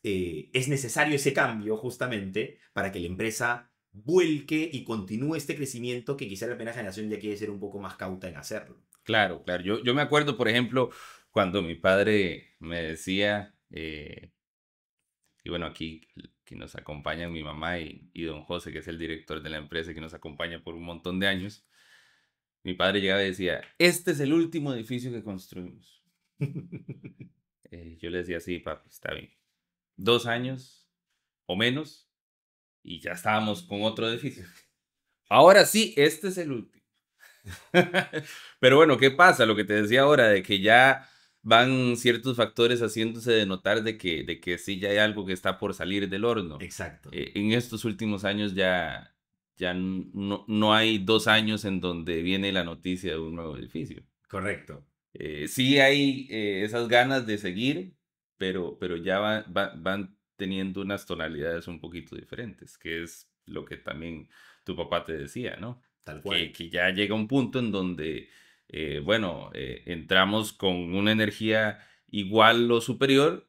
es necesario ese cambio justamente para que la empresa vuelque y continúe este crecimiento que quizá la primera generación ya quiere ser un poco más cauta en hacerlo.
claro, claro. Yo me acuerdo, por ejemplo, cuando mi padre me decía, y bueno, aquí que nos acompañan mi mamá y don José, que es el director de la empresa, que nos acompaña por un montón de años. Mi padre llegaba y decía, este es el último edificio que construimos. Yo le decía, sí, papi, está bien. 2 años o menos y ya estábamos con otro edificio. Ahora sí, este es el último. Pero bueno, ¿qué pasa? Lo que te decía ahora, de que ya van ciertos factores haciéndose de notar de que sí ya hay algo que está por salir del horno.
Exacto.
En estos últimos años ya no hay 2 años en donde viene la noticia de un nuevo edificio.
Correcto.
Sí hay esas ganas de seguir, pero ya van teniendo unas tonalidades un poquito diferentes, que es lo que también tu papá te decía, ¿no?
Tal cual.
Que ya llega un punto en donde, entramos con una energía igual o superior,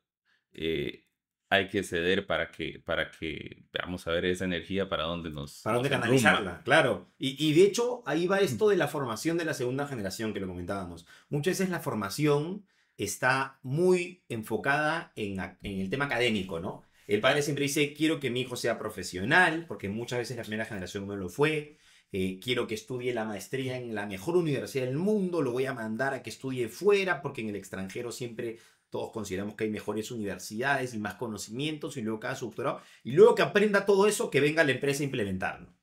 hay que ceder para que veamos a ver esa energía para dónde
Para dónde
nos
canalizarla,
enrumba.
claro. Y de hecho, ahí va esto de la formación de la segunda generación que lo comentábamos. Muchas veces la formación está muy enfocada en el tema académico, ¿no? El padre siempre dice, quiero que mi hijo sea profesional, porque muchas veces la primera generación no lo fue. Quiero que estudie la maestría en la mejor universidad del mundo, lo voy a mandar a que estudie fuera, porque en el extranjero siempre todos consideramos que hay mejores universidades y más conocimientos, y luego cada su doctorado, y luego que aprenda todo eso, que venga la empresa a implementarlo.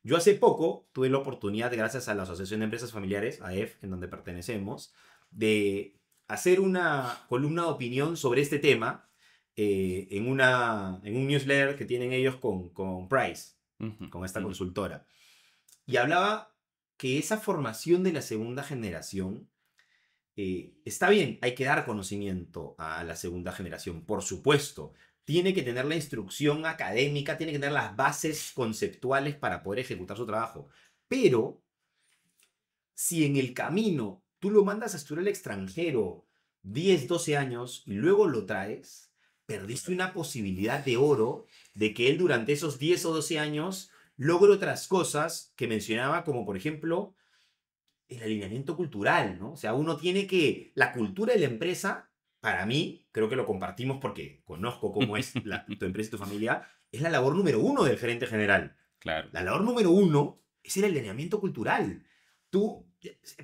Yo hace poco tuve la oportunidad, gracias a la Asociación de Empresas Familiares, AEF, en donde pertenecemos, de hacer una columna de opinión sobre este tema en un newsletter que tienen ellos con Price,
Ujú,
con esta
ujú.
consultora. Y hablaba que esa formación de la segunda generación está bien, hay que dar conocimiento a la segunda generación, por supuesto. Tiene que tener la instrucción académica, tiene que tener las bases conceptuales para poder ejecutar su trabajo. Pero si en el camino tú lo mandas a estudiar al extranjero 10, 12 años y luego lo traes, perdiste una posibilidad de oro de que él durante esos 10 o 12 años logre otras cosas que mencionaba, como por ejemplo el alineamiento cultural, ¿no? O sea, uno tiene que, la cultura de la empresa, para mí, creo que lo compartimos porque conozco cómo es tu empresa y tu familia, es la labor número 1 del gerente general.
Claro.
La labor número 1 es el alineamiento cultural. Tú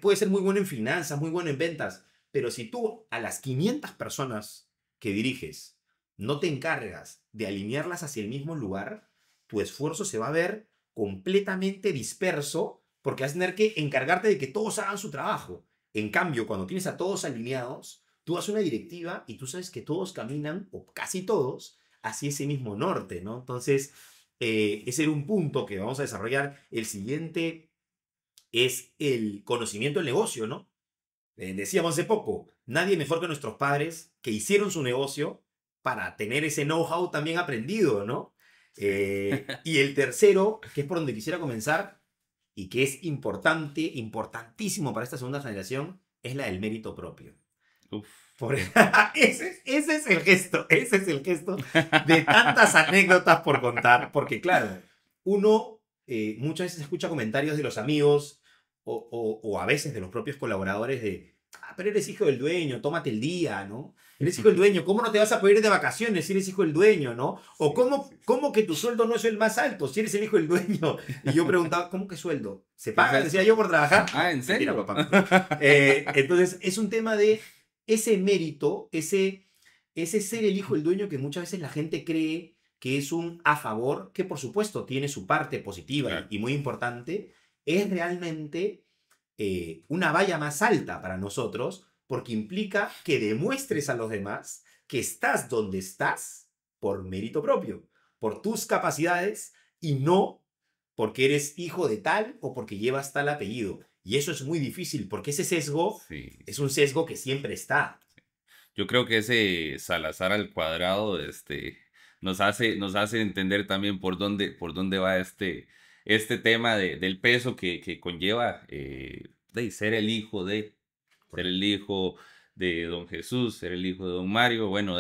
puedes ser muy bueno en finanzas, muy bueno en ventas, pero si tú a las 500 personas que diriges no te encargas de alinearlas hacia el mismo lugar, tu esfuerzo se va a ver completamente disperso porque vas a tener que encargarte de que todos hagan su trabajo. En cambio, cuando tienes a todos alineados, tú das una directiva y tú sabes que todos caminan, o casi todos, hacia ese mismo norte, ¿no? Entonces, ese era un punto que vamos a desarrollar. El siguiente es el conocimiento del negocio, ¿no? Decíamos hace poco, nadie mejor que nuestros padres que hicieron su negocio para tener ese know-how también aprendido, ¿no? Y el tercero, que es por donde quisiera comenzar y que es importante, importantísimo para esta segunda generación, es la del mérito propio.
Uf.
Ese es el gesto de tantas anécdotas por contar, porque claro, uno muchas veces escucha comentarios de los amigos o a veces de los propios colaboradores de, pero eres hijo del dueño, tómate el día, ¿no? Eres hijo del dueño, ¿cómo no te vas a poder ir de vacaciones si eres hijo del dueño, ¿no? O ¿cómo que tu sueldo no es el más alto si eres el hijo del dueño? Y yo preguntaba, ¿cómo que sueldo? ¿Se paga? Decía yo por trabajar.
Ah, ¿en serio?
Mentira, papá. Entonces, es un tema de ese mérito, ese ser el hijo del dueño que muchas veces la gente cree que es un a favor, que por supuesto tiene su parte positiva
Claro.
y muy importante, es realmente una valla más alta para nosotros porque implica que demuestres a los demás que estás donde estás por mérito propio, por tus capacidades y no porque eres hijo de tal o porque llevas tal apellido. Y eso es muy difícil porque ese sesgo
Sí.
es un sesgo que siempre está.
Yo creo que ese Salazar al cuadrado nos hace entender también por dónde va este tema del peso que conlleva de ser el hijo ser el hijo de don Jesús, ser el hijo de don Mario. Bueno,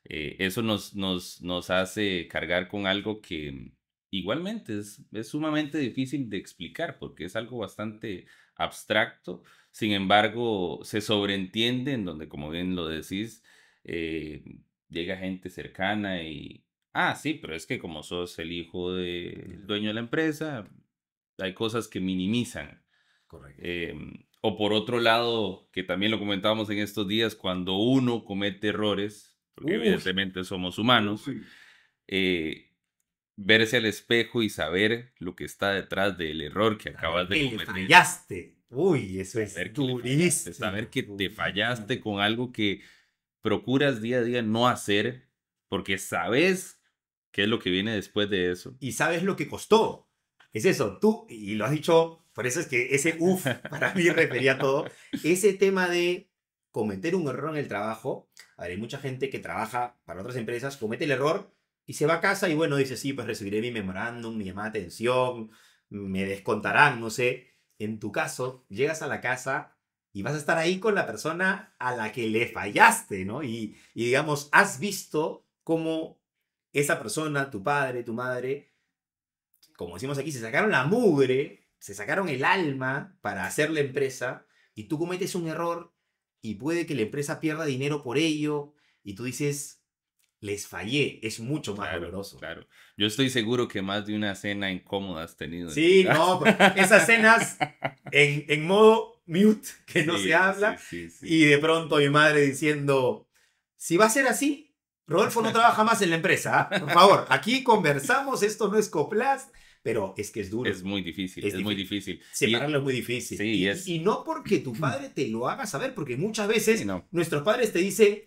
eso nos hace cargar con algo que igualmente es sumamente difícil de explicar porque es algo bastante abstracto. Sin embargo, se sobreentiende en donde, como bien lo decís, llega gente cercana y, sí, pero es que como sos el hijo del dueño de la empresa, hay cosas que minimizan.
Correcto.
O por otro lado, que también lo comentábamos en estos días, cuando uno comete errores, porque evidentemente somos humanos, verse al espejo y saber lo que está detrás del error que acabas de
Que le
cometer.
fallaste. Uy, eso es
Saber que le
durísimo.
fallaste, saber que te fallaste con algo que procuras día a día no hacer porque sabes qué es lo que viene después de eso.
Y sabes lo que costó. Es eso, tú, y lo has dicho, por eso es que ese para mí refería a todo, ese tema de cometer un error en el trabajo. A ver, hay mucha gente que trabaja para otras empresas, comete el error y se va a casa y bueno, dice, sí, pues recibiré mi memorándum, mi llamada de atención, me descontarán, no sé. En tu caso, llegas a la casa y vas a estar ahí con la persona a la que le fallaste, ¿no? Y digamos, has visto cómo esa persona, tu padre, tu madre, como decimos aquí, se sacaron la mugre, se sacaron el alma para hacer la empresa y tú cometes un error y puede que la empresa pierda dinero por ello y tú dices, les fallé, es mucho más doloroso.
Claro. Yo estoy seguro que más de una cena incómoda has tenido.
Sí, no, esas cenas en modo mute, que no se habla,
sí.
y de pronto mi madre diciendo, si va a ser así, Rodolfo no trabaja más en la empresa, ¿ah? Por favor, aquí conversamos, esto no es Coplast, pero es que es duro.
Es muy difícil, es muy difícil.
Separarlo es muy difícil.
Sí,
y no porque tu padre te lo haga saber, porque muchas veces
Sí, no.
nuestros padres te dicen,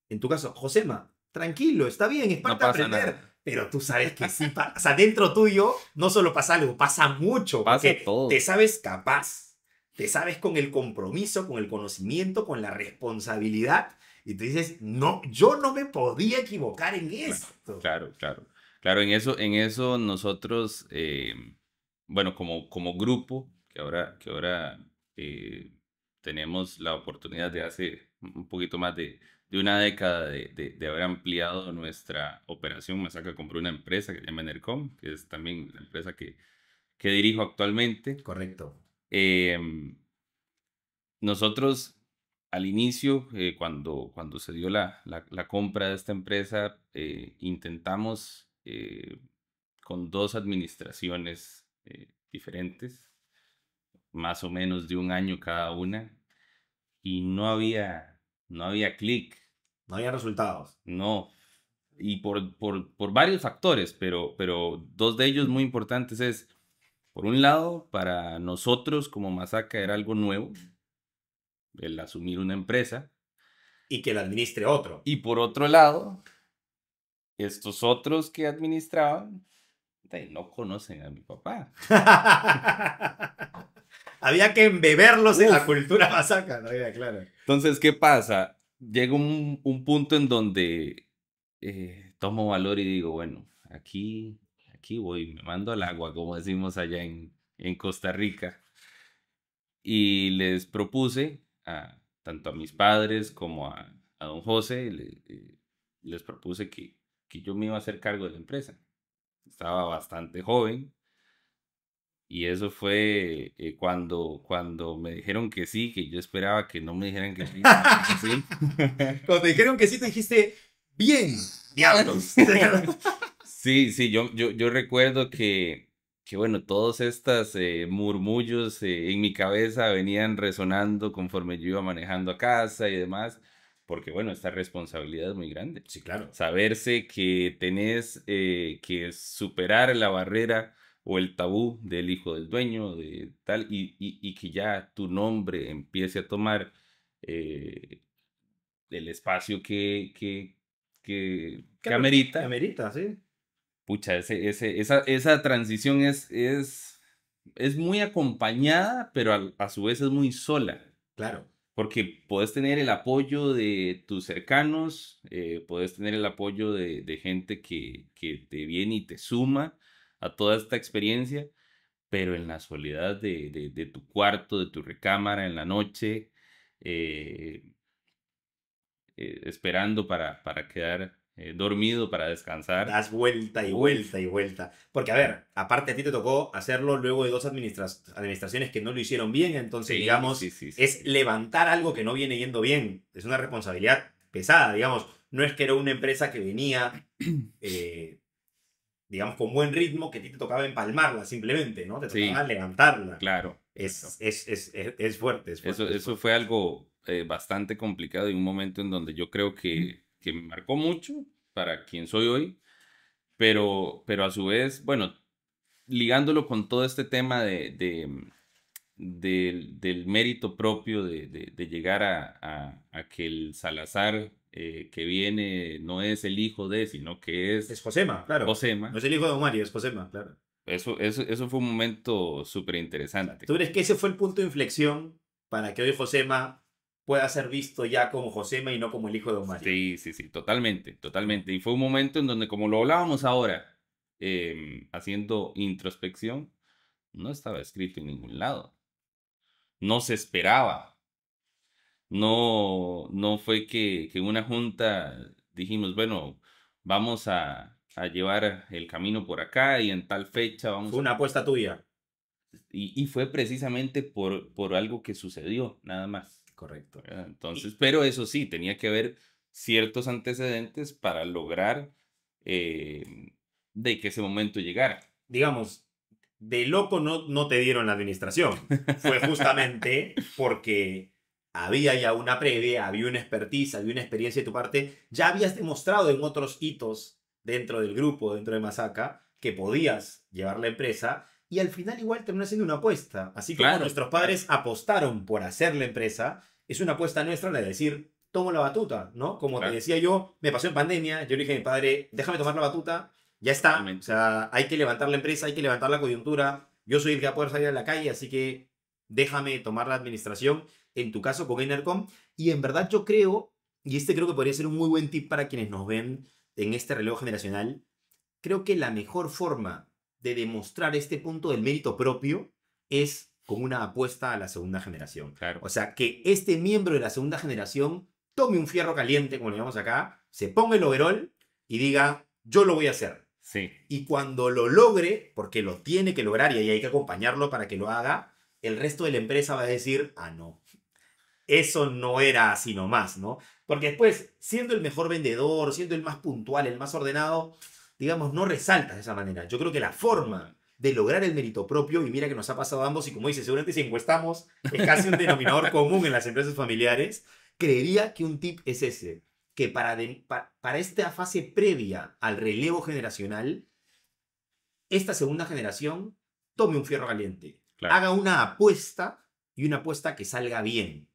en tu caso, Josema, tranquilo, está bien, es parte de
pasa
aprender.
nada.
Pero tú sabes que sí, o sea, dentro tuyo no solo pasa algo, pasa mucho.
Pasa
porque
todo.
te sabes capaz, te sabes con el compromiso, con el conocimiento, con la responsabilidad. Y tú dices, no, yo no me podía equivocar en esto.
Claro. En eso nosotros, bueno, como grupo, que ahora tenemos la oportunidad de hace un poquito más de una década de haber ampliado nuestra operación. Masaca compró una empresa que se llama Enercom, que es también la empresa que dirijo actualmente.
Correcto.
Nosotros al inicio, cuando se dio la compra de esta empresa, intentamos con 2 administraciones diferentes, más o menos de un año cada una, y no había clic,
No había resultados.
no. Y por varios factores, pero 2 de ellos muy importantes es, por un lado, para nosotros como Masaca era algo nuevo, el asumir una empresa.
Y que la administre otro.
Y por otro lado, estos otros que administraban no conocen a mi papá.
Había que embeberlos en la cultura masaca, ¿no? Claro.
Entonces, ¿qué pasa? Llega un punto en donde tomo valor y digo, bueno, aquí voy, me mando al agua, como decimos allá en Costa Rica. Y les propuse, tanto a mis padres como a don José, les propuse que yo me iba a hacer cargo de la empresa. Estaba bastante joven. Y eso fue cuando me dijeron que sí, que yo esperaba que no me dijeran que sí.
Cuando te dijeron que sí, te dijiste, bien, diablos.
Sí, yo recuerdo que bueno, todos estos murmullos en mi cabeza venían resonando conforme yo iba manejando a casa y demás, porque bueno, esta responsabilidad es muy grande.
Sí, claro.
Saberse que tenés que superar la barrera o el tabú del hijo del dueño, de tal, y que ya tu nombre empiece a tomar el espacio que amerita.
Que amerita, sí.
Pucha, esa transición es muy acompañada, pero a su vez es muy sola.
Claro.
Porque puedes tener el apoyo de tus cercanos, puedes tener el apoyo de gente que te viene y te suma a toda esta experiencia, pero en la soledad de tu cuarto, de tu recámara, en la noche, esperando para quedar dormido, para descansar.
Das vuelta y vuelta y vuelta. Porque, a ver, aparte a ti te tocó hacerlo luego de 2 administraciones que no lo hicieron bien, entonces,
Sí,
digamos,
sí.
es levantar algo que no viene yendo bien. Es una responsabilidad pesada, digamos. No es que era una empresa que venía, digamos, con buen ritmo, que a ti te tocaba empalmarla simplemente, ¿no? Te tocaba levantarla.
Claro.
Es fuerte, es fuerte.
Eso fue algo bastante complicado y un momento en donde yo creo que me marcó mucho para quien soy hoy, pero a su vez, bueno, ligándolo con todo este tema del mérito propio de llegar a que el Salazar que viene no es el hijo de, sino que
Es Josema, claro.
Josema.
No es el hijo de Don Mario, es Josema, claro.
Eso fue un momento súper interesante.
¿Tú crees que ese fue el punto de inflexión para que hoy Josema pueda ser visto ya como Josema y no como el hijo de Don Mario?
Sí, totalmente. Y fue un momento en donde, como lo hablábamos ahora, haciendo introspección, no estaba escrito en ningún lado. No se esperaba. No fue que en una junta dijimos, bueno, vamos a llevar el camino por acá y en tal fecha vamos.
Fue una apuesta tuya.
Y fue precisamente por algo que sucedió, nada más.
Correcto.
Entonces, pero eso sí, tenía que haber ciertos antecedentes para lograr de que ese momento llegara.
Digamos, de loco no te dieron la administración. Fue justamente porque había ya una previa, había una expertise, había una experiencia de tu parte. Ya habías demostrado en otros hitos dentro del grupo, dentro de Masaca, que podías llevar la empresa. Y al final igual terminó siendo una apuesta. Así como nuestros padres apostaron por hacer la empresa, es una apuesta nuestra la de decir, tomo la batuta, ¿no? Como te decía yo, me pasó en pandemia, yo le dije a mi padre, déjame tomar la batuta, ya está.
Totalmente.
O sea, hay que levantar la empresa, hay que levantar la coyuntura. Yo soy el que va a poder salir a la calle, así que déjame tomar la administración, en tu caso con Enercom. Y en verdad yo creo, y este creo que podría ser un muy buen tip para quienes nos ven en este relevo generacional, creo que la mejor forma de demostrar este punto del mérito propio es con una apuesta a la segunda generación.
Claro.
O sea, que este miembro de la segunda generación tome un fierro caliente, como le llamamos acá, se ponga el overol y diga, yo lo voy a hacer.
Sí.
Y cuando lo logre, porque lo tiene que lograr y ahí hay que acompañarlo para que lo haga, el resto de la empresa va a decir, ah, no, eso no era así nomás, ¿no? Porque después, siendo el mejor vendedor, siendo el más puntual, el más ordenado, digamos, no resaltas de esa manera. Yo creo que la forma de lograr el mérito propio, y mira que nos ha pasado a ambos, y como dice, seguramente si encuestamos, es casi un denominador común en las empresas familiares, creería que un tip es ese, que para esta fase previa al relevo generacional, esta segunda generación tome un fierro caliente,
Claro.
haga una apuesta y una apuesta que salga bien.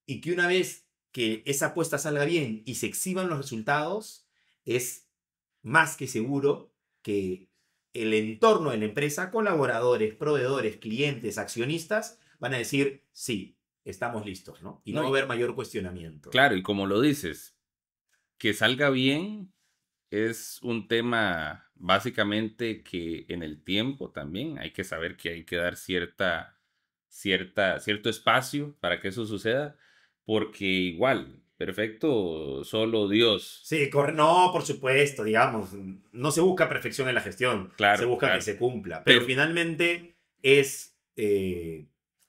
Y que una vez que esa apuesta salga bien y se exhiban los resultados, es más que seguro que el entorno de la empresa, colaboradores, proveedores, clientes, accionistas, van a decir, sí, estamos listos, ¿no? Y no va a haber mayor cuestionamiento.
Claro, y como lo dices, que salga bien es un tema básicamente que en el tiempo también hay que saber que hay que dar cierto espacio para que eso suceda, porque igual, perfecto, solo Dios.
Sí, no, por supuesto, digamos, no se busca perfección en la gestión,
Claro,
se busca
claro.
que se cumpla, pero finalmente es,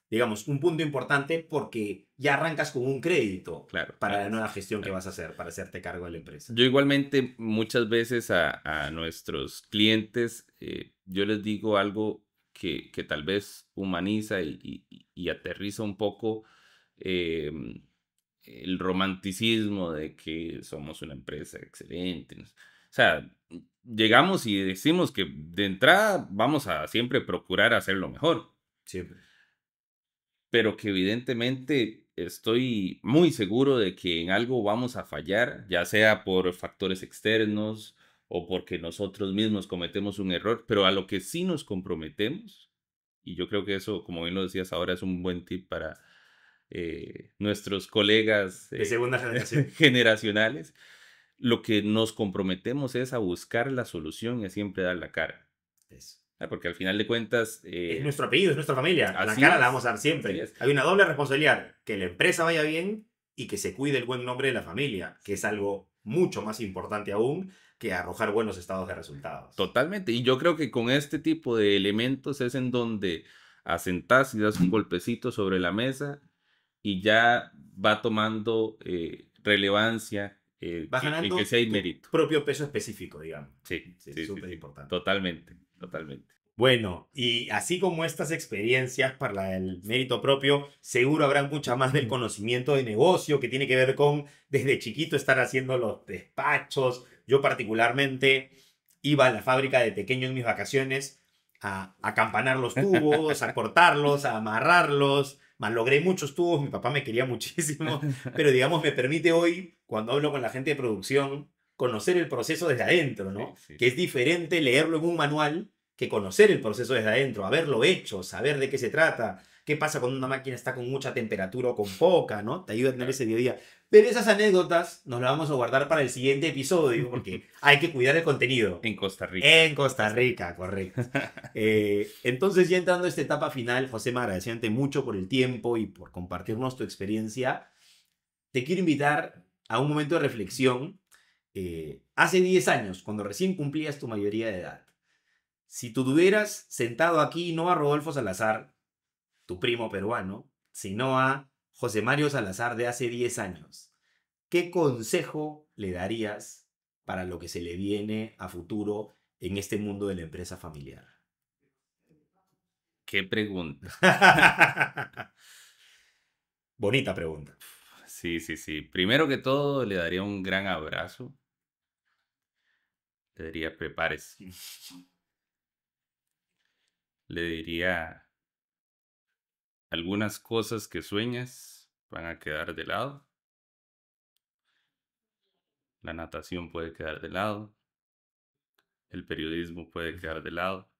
digamos, un punto importante porque ya arrancas con un crédito
Claro,
para
claro,
la nueva gestión que
claro.
vas a hacer, para hacerte cargo de la empresa.
Yo igualmente muchas veces a nuestros clientes, yo les digo algo que tal vez humaniza y aterriza un poco el romanticismo de que somos una empresa excelente. O sea, llegamos y decimos que de entrada vamos a siempre procurar hacerlo mejor,
Siempre.
pero que evidentemente estoy muy seguro de que en algo vamos a fallar, ya sea por factores externos o porque nosotros mismos cometemos un error, pero a lo que sí nos comprometemos, y yo creo que eso, como bien lo decías ahora, es un buen tip para nuestros colegas
De segunda generación.
generacionales, lo que nos comprometemos es a buscar la solución y a siempre dar la cara.
Eso.
Porque al final de cuentas...
Es nuestro apellido, es nuestra familia. La
así
cara
es.
la vamos a dar siempre.
Así es.
Hay una doble responsabilidad, que la empresa vaya bien y que se cuide el buen nombre de la familia, que es algo mucho más importante aún que arrojar buenos estados de resultados.
Totalmente. Y yo creo que con este tipo de elementos es en donde asentás y das un golpecito sobre la mesa y ya va tomando relevancia
Vas ganando
que sea
tu
mérito.
propio peso específico, digamos.
Sí, sí,
súper
sí.
importante.
Totalmente, totalmente.
Bueno, y así como estas experiencias para el mérito propio, seguro habrá mucha más del conocimiento de negocio que tiene que ver con desde chiquito estar haciendo los despachos. Yo particularmente iba a la fábrica de pequeño en mis vacaciones a acampanar los tubos, a cortarlos, a amarrarlos. Logré muchos tubos, mi papá me quería muchísimo, pero digamos me permite hoy, cuando hablo con la gente de producción, conocer el proceso desde adentro, ¿no?
Sí, sí.
Que es diferente leerlo en un manual que conocer el proceso desde adentro, haberlo hecho, saber de qué se trata, qué pasa cuando una máquina está con mucha temperatura o con poca, ¿no? Te ayuda a tener ese día a día. Pero esas anécdotas nos las vamos a guardar para el siguiente episodio, porque hay que cuidar el contenido.
En Costa Rica.
En Costa Rica, correcto. Entonces, ya entrando a esta etapa final, José, agradeciéndote mucho por el tiempo y por compartirnos tu experiencia, te quiero invitar a un momento de reflexión. Hace 10 años, cuando recién cumplías tu mayoría de edad, si tú tuvieras sentado aquí no a Rodolfo Salazar, tu primo peruano, sino a José Mario Salazar de hace 10 años, ¿qué consejo le darías para lo que se le viene a futuro en este mundo de la empresa familiar?
¿Qué pregunta?
Bonita pregunta.
Sí, sí, sí. Primero que todo, le daría un gran abrazo. Le diría, prepárese. Le diría, algunas cosas que sueñas van a quedar de lado. La natación puede quedar de lado. El periodismo puede quedar de lado.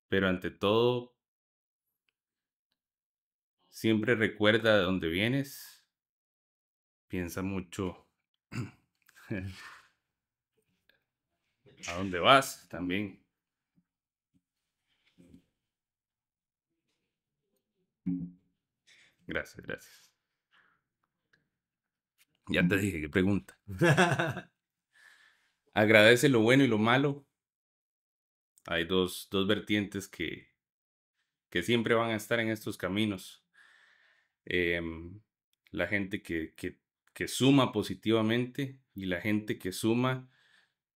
Pero ante todo, siempre recuerda de dónde vienes. Piensa mucho a dónde vas también. Gracias, gracias. Ya te dije, qué pregunta. Agradece lo bueno y lo malo. Hay dos vertientes que que siempre van a estar en estos caminos. La gente que suma positivamente y la gente que suma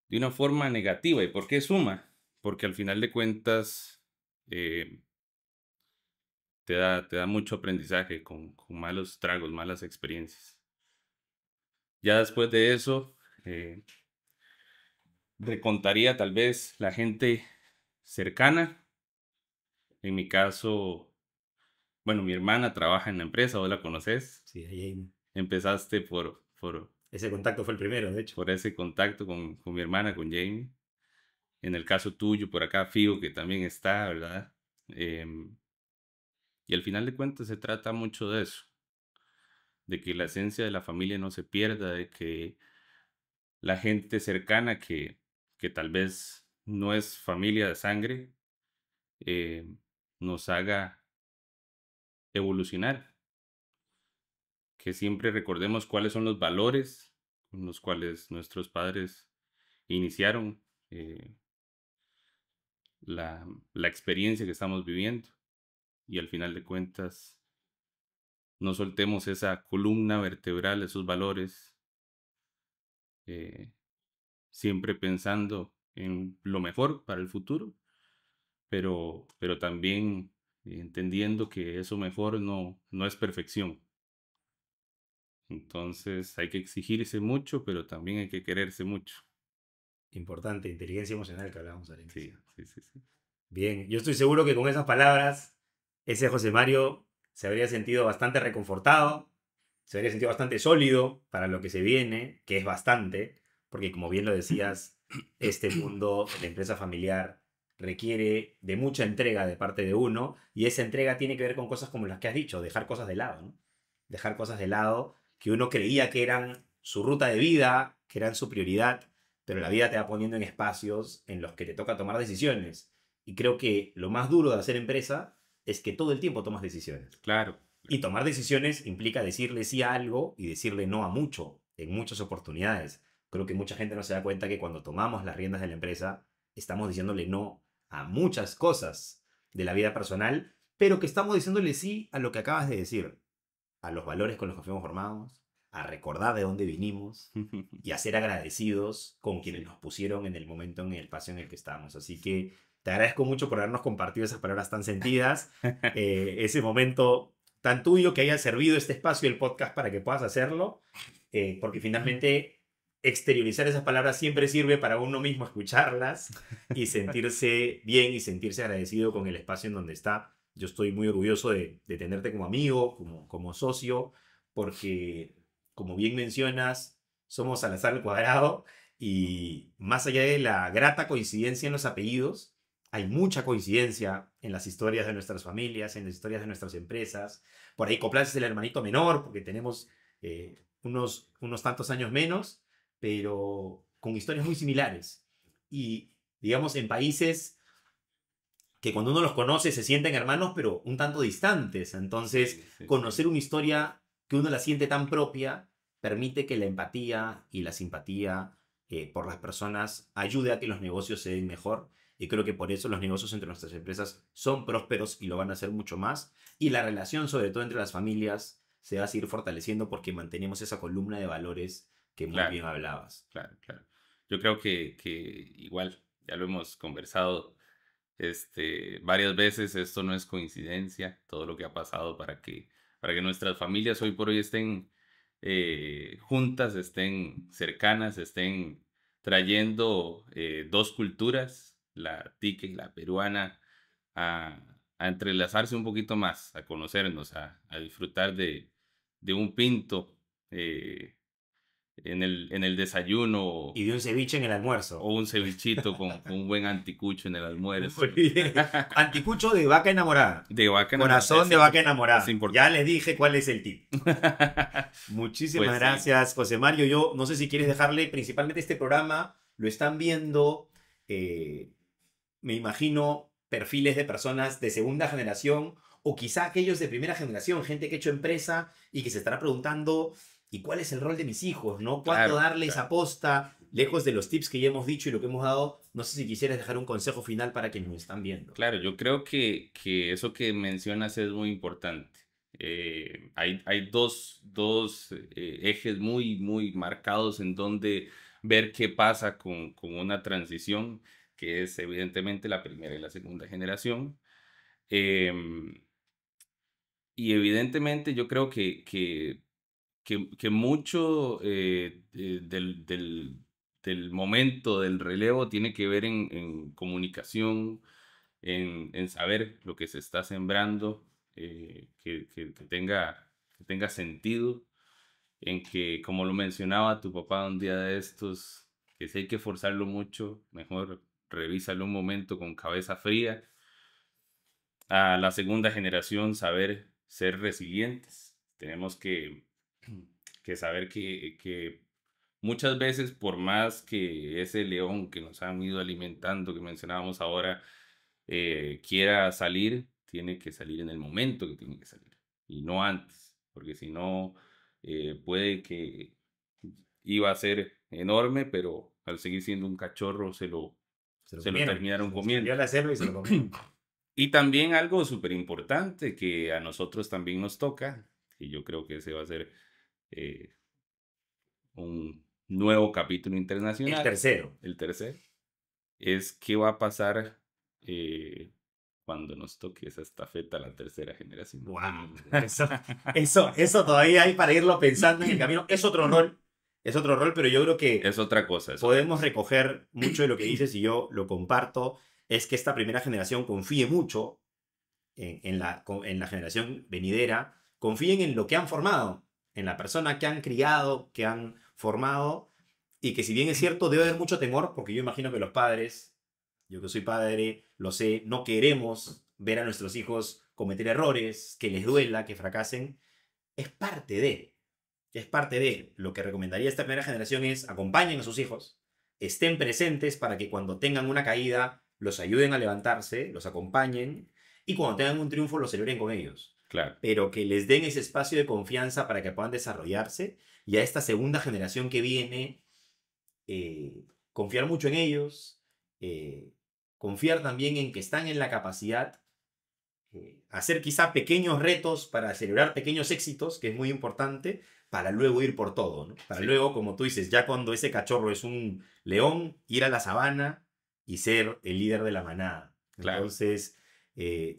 de una forma negativa. ¿Y por qué suma? Porque al final de cuentas te da mucho aprendizaje con malos tragos, malas experiencias. Ya después de eso, recontaría tal vez la gente cercana. En mi caso, bueno, mi hermana trabaja en la empresa, ¿vos la conoces?
Sí, ahí
Empezaste por
ese contacto fue el primero, de hecho.
por ese contacto con mi hermana, con Jamie. En el caso tuyo, por acá, Figo, que también está, ¿verdad? Y al final de cuentas se trata mucho de eso, de que la esencia de la familia no se pierda, de que la gente cercana que tal vez no es familia de sangre, nos haga evolucionar, que siempre recordemos cuáles son los valores con los cuales nuestros padres iniciaron la experiencia que estamos viviendo, y al final de cuentas no soltemos esa columna vertebral, esos valores, siempre pensando en lo mejor para el futuro, pero también entendiendo que eso mejor no es perfección. Entonces hay que exigirse mucho, pero también hay que quererse mucho.
Importante, inteligencia emocional que hablábamos al inicio.
Sí.
Bien, yo estoy seguro que con esas palabras, ese José Mario se habría sentido bastante reconfortado, se habría sentido bastante sólido para lo que se viene, que es bastante, porque como bien lo decías, este mundo de la empresa familiar requiere de mucha entrega de parte de uno, y esa entrega tiene que ver con cosas como las que has dicho, dejar cosas de lado, ¿no? Dejar cosas de lado que uno creía que eran su ruta de vida, que eran su prioridad, pero la vida te va poniendo en espacios en los que te toca tomar decisiones. Y creo que lo más duro de hacer empresa es que todo el tiempo tomas decisiones.
Claro.
Y tomar decisiones implica decirle sí a algo y decirle no a mucho, en muchas oportunidades. Creo que mucha gente no se da cuenta que cuando tomamos las riendas de la empresa, estamos diciéndole no a muchas cosas de la vida personal, pero que estamos diciéndole sí a lo que acabas de decir, a los valores con los que fuimos formados, a recordar de dónde vinimos y a ser agradecidos con quienes nos pusieron en el momento, en el espacio en el que estamos. Así que te agradezco mucho por habernos compartido esas palabras tan sentidas, ese momento tan tuyo, que haya servido este espacio del podcast para que puedas hacerlo, porque finalmente exteriorizar esas palabras siempre sirve para uno mismo escucharlas y sentirse bien y sentirse agradecido con el espacio en donde está. Yo estoy muy orgulloso de tenerte como amigo, como socio, porque, como bien mencionas, somos Salazar al cuadrado, y más allá de la grata coincidencia en los apellidos, hay mucha coincidencia en las historias de nuestras familias, en las historias de nuestras empresas. Por ahí Coplas es el hermanito menor, porque tenemos unos tantos años menos, pero con historias muy similares. Y, digamos, en países que cuando uno los conoce se sienten hermanos, pero un tanto distantes. Entonces, conocer una historia que uno la siente tan propia permite que la empatía y la simpatía por las personas ayude a que los negocios se den mejor. Y creo que por eso los negocios entre nuestras empresas son prósperos y lo van a hacer mucho más. Y la relación, sobre todo entre las familias, se va a seguir fortaleciendo porque mantenemos esa columna de valores que muy bien hablabas.
Claro. Yo creo que igual, ya lo hemos conversado varias veces, esto no es coincidencia, todo lo que ha pasado para que nuestras familias hoy por hoy estén juntas, estén cercanas, estén trayendo dos culturas, la tica y la peruana, a entrelazarse un poquito más, a conocernos, a disfrutar de un pinto en el desayuno.
Y de un ceviche en el almuerzo.
O un cevichito con un buen anticucho en el almuerzo.
Muy bien. Anticucho de vaca enamorada.
De vaca enamorada.
Corazón de vaca enamorada.
Es
ya les dije cuál es el tip. Muchísimas
Pues
gracias, José Mario. Yo no sé si quieres dejarle, principalmente este programa, lo están viendo, me imagino, perfiles de personas de segunda generación, o quizá aquellos de primera generación, gente que ha hecho empresa y que se estará preguntando, ¿y cuál es el rol de mis hijos? ¿No? ¿Cuánto darles aposta? lejos de los tips que ya hemos dicho y lo que hemos dado, no sé si quisieras dejar un consejo final para quienes nos están viendo.
Claro, yo creo que eso que mencionas es muy importante. Hay dos ejes muy marcados en donde ver qué pasa con una transición, que es evidentemente la primera y la segunda generación. Y evidentemente yo creo que mucho del momento del relevo tiene que ver en comunicación, en saber lo que se está sembrando, que tenga sentido, en que, como lo mencionaba tu papá un día de estos, que si hay que forzarlo mucho, mejor revísalo un momento con cabeza fría. A la segunda generación, saber ser resilientes. Tenemos que saber que muchas veces, por más que ese león que nos han ido alimentando, que mencionábamos ahora, quiera salir, tiene que salir en el momento que tiene que salir y no antes, porque si no, puede que iba a ser enorme, pero al seguir siendo un cachorro se lo terminaron comiendo.
La selva y se lo comieron.
Y también algo súper importante que a nosotros también nos toca, y yo creo que ese va a ser un nuevo capítulo internacional. El tercero. Es qué va a pasar cuando nos toque esa estafeta a la tercera generación.
Wow. Eso todavía hay para irlo pensando en el camino. Es otro rol, pero yo creo que
es otra cosa.
Podemos recoger mucho de lo que dices y yo lo comparto. Es que esta primera generación confíe mucho en la generación venidera, confíen en lo que han formado, en la persona que han criado, que han formado, y que si bien es cierto, debe haber mucho temor, porque yo imagino que los padres, yo que soy padre, lo sé, no queremos ver a nuestros hijos cometer errores, que les duela, que fracasen. Es parte de. Lo que recomendaría esta primera generación es acompañen a sus hijos, estén presentes para que cuando tengan una caída los ayuden a levantarse, los acompañen y cuando tengan un triunfo los celebren con ellos.
Claro.
Pero que les den ese espacio de confianza para que puedan desarrollarse y a esta segunda generación que viene, confiar mucho en ellos, confiar también en que están en la capacidad, hacer quizá pequeños retos para celebrar pequeños éxitos, que es muy importante, para luego ir por todo, ¿no? Para luego, como tú dices, ya cuando ese cachorro es un león, ir a la sabana y ser el líder de la manada.
Claro.
Entonces,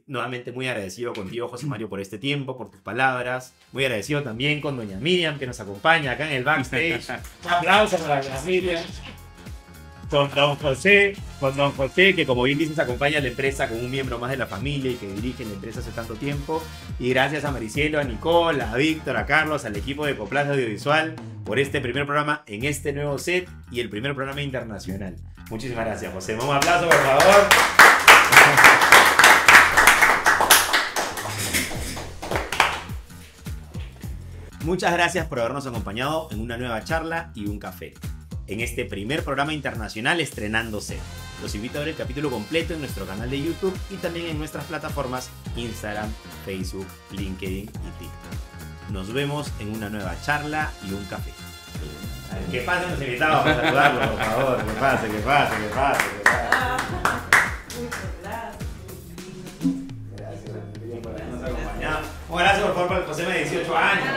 nuevamente muy agradecido contigo, José Mario, por este tiempo, por tus palabras. Muy agradecido también con doña Miriam, que nos acompaña acá en el backstage. Un aplauso para doña Miriam. Con don José, que como bien dices acompaña a la empresa como un miembro más de la familia y que dirige la empresa hace tanto tiempo. Y gracias a Maricielo, a Nicole, a Víctor, a Carlos, al equipo de Ecoplast Audiovisual por este primer programa en este nuevo set y el primer programa internacional. Muchísimas gracias, José. Un aplauso, por favor. Muchas gracias por habernos acompañado en una nueva charla y un café en este primer programa internacional estrenándose. Los invito a ver el capítulo completo en nuestro canal de YouTube y también en nuestras plataformas Instagram, Facebook, LinkedIn y TikTok. Nos vemos en una nueva charla y un café. Que pasen los invitados para saludarlos, por favor. Que pase. Gracias por habernos acompañado. Gracias por favor para el José de 18 años.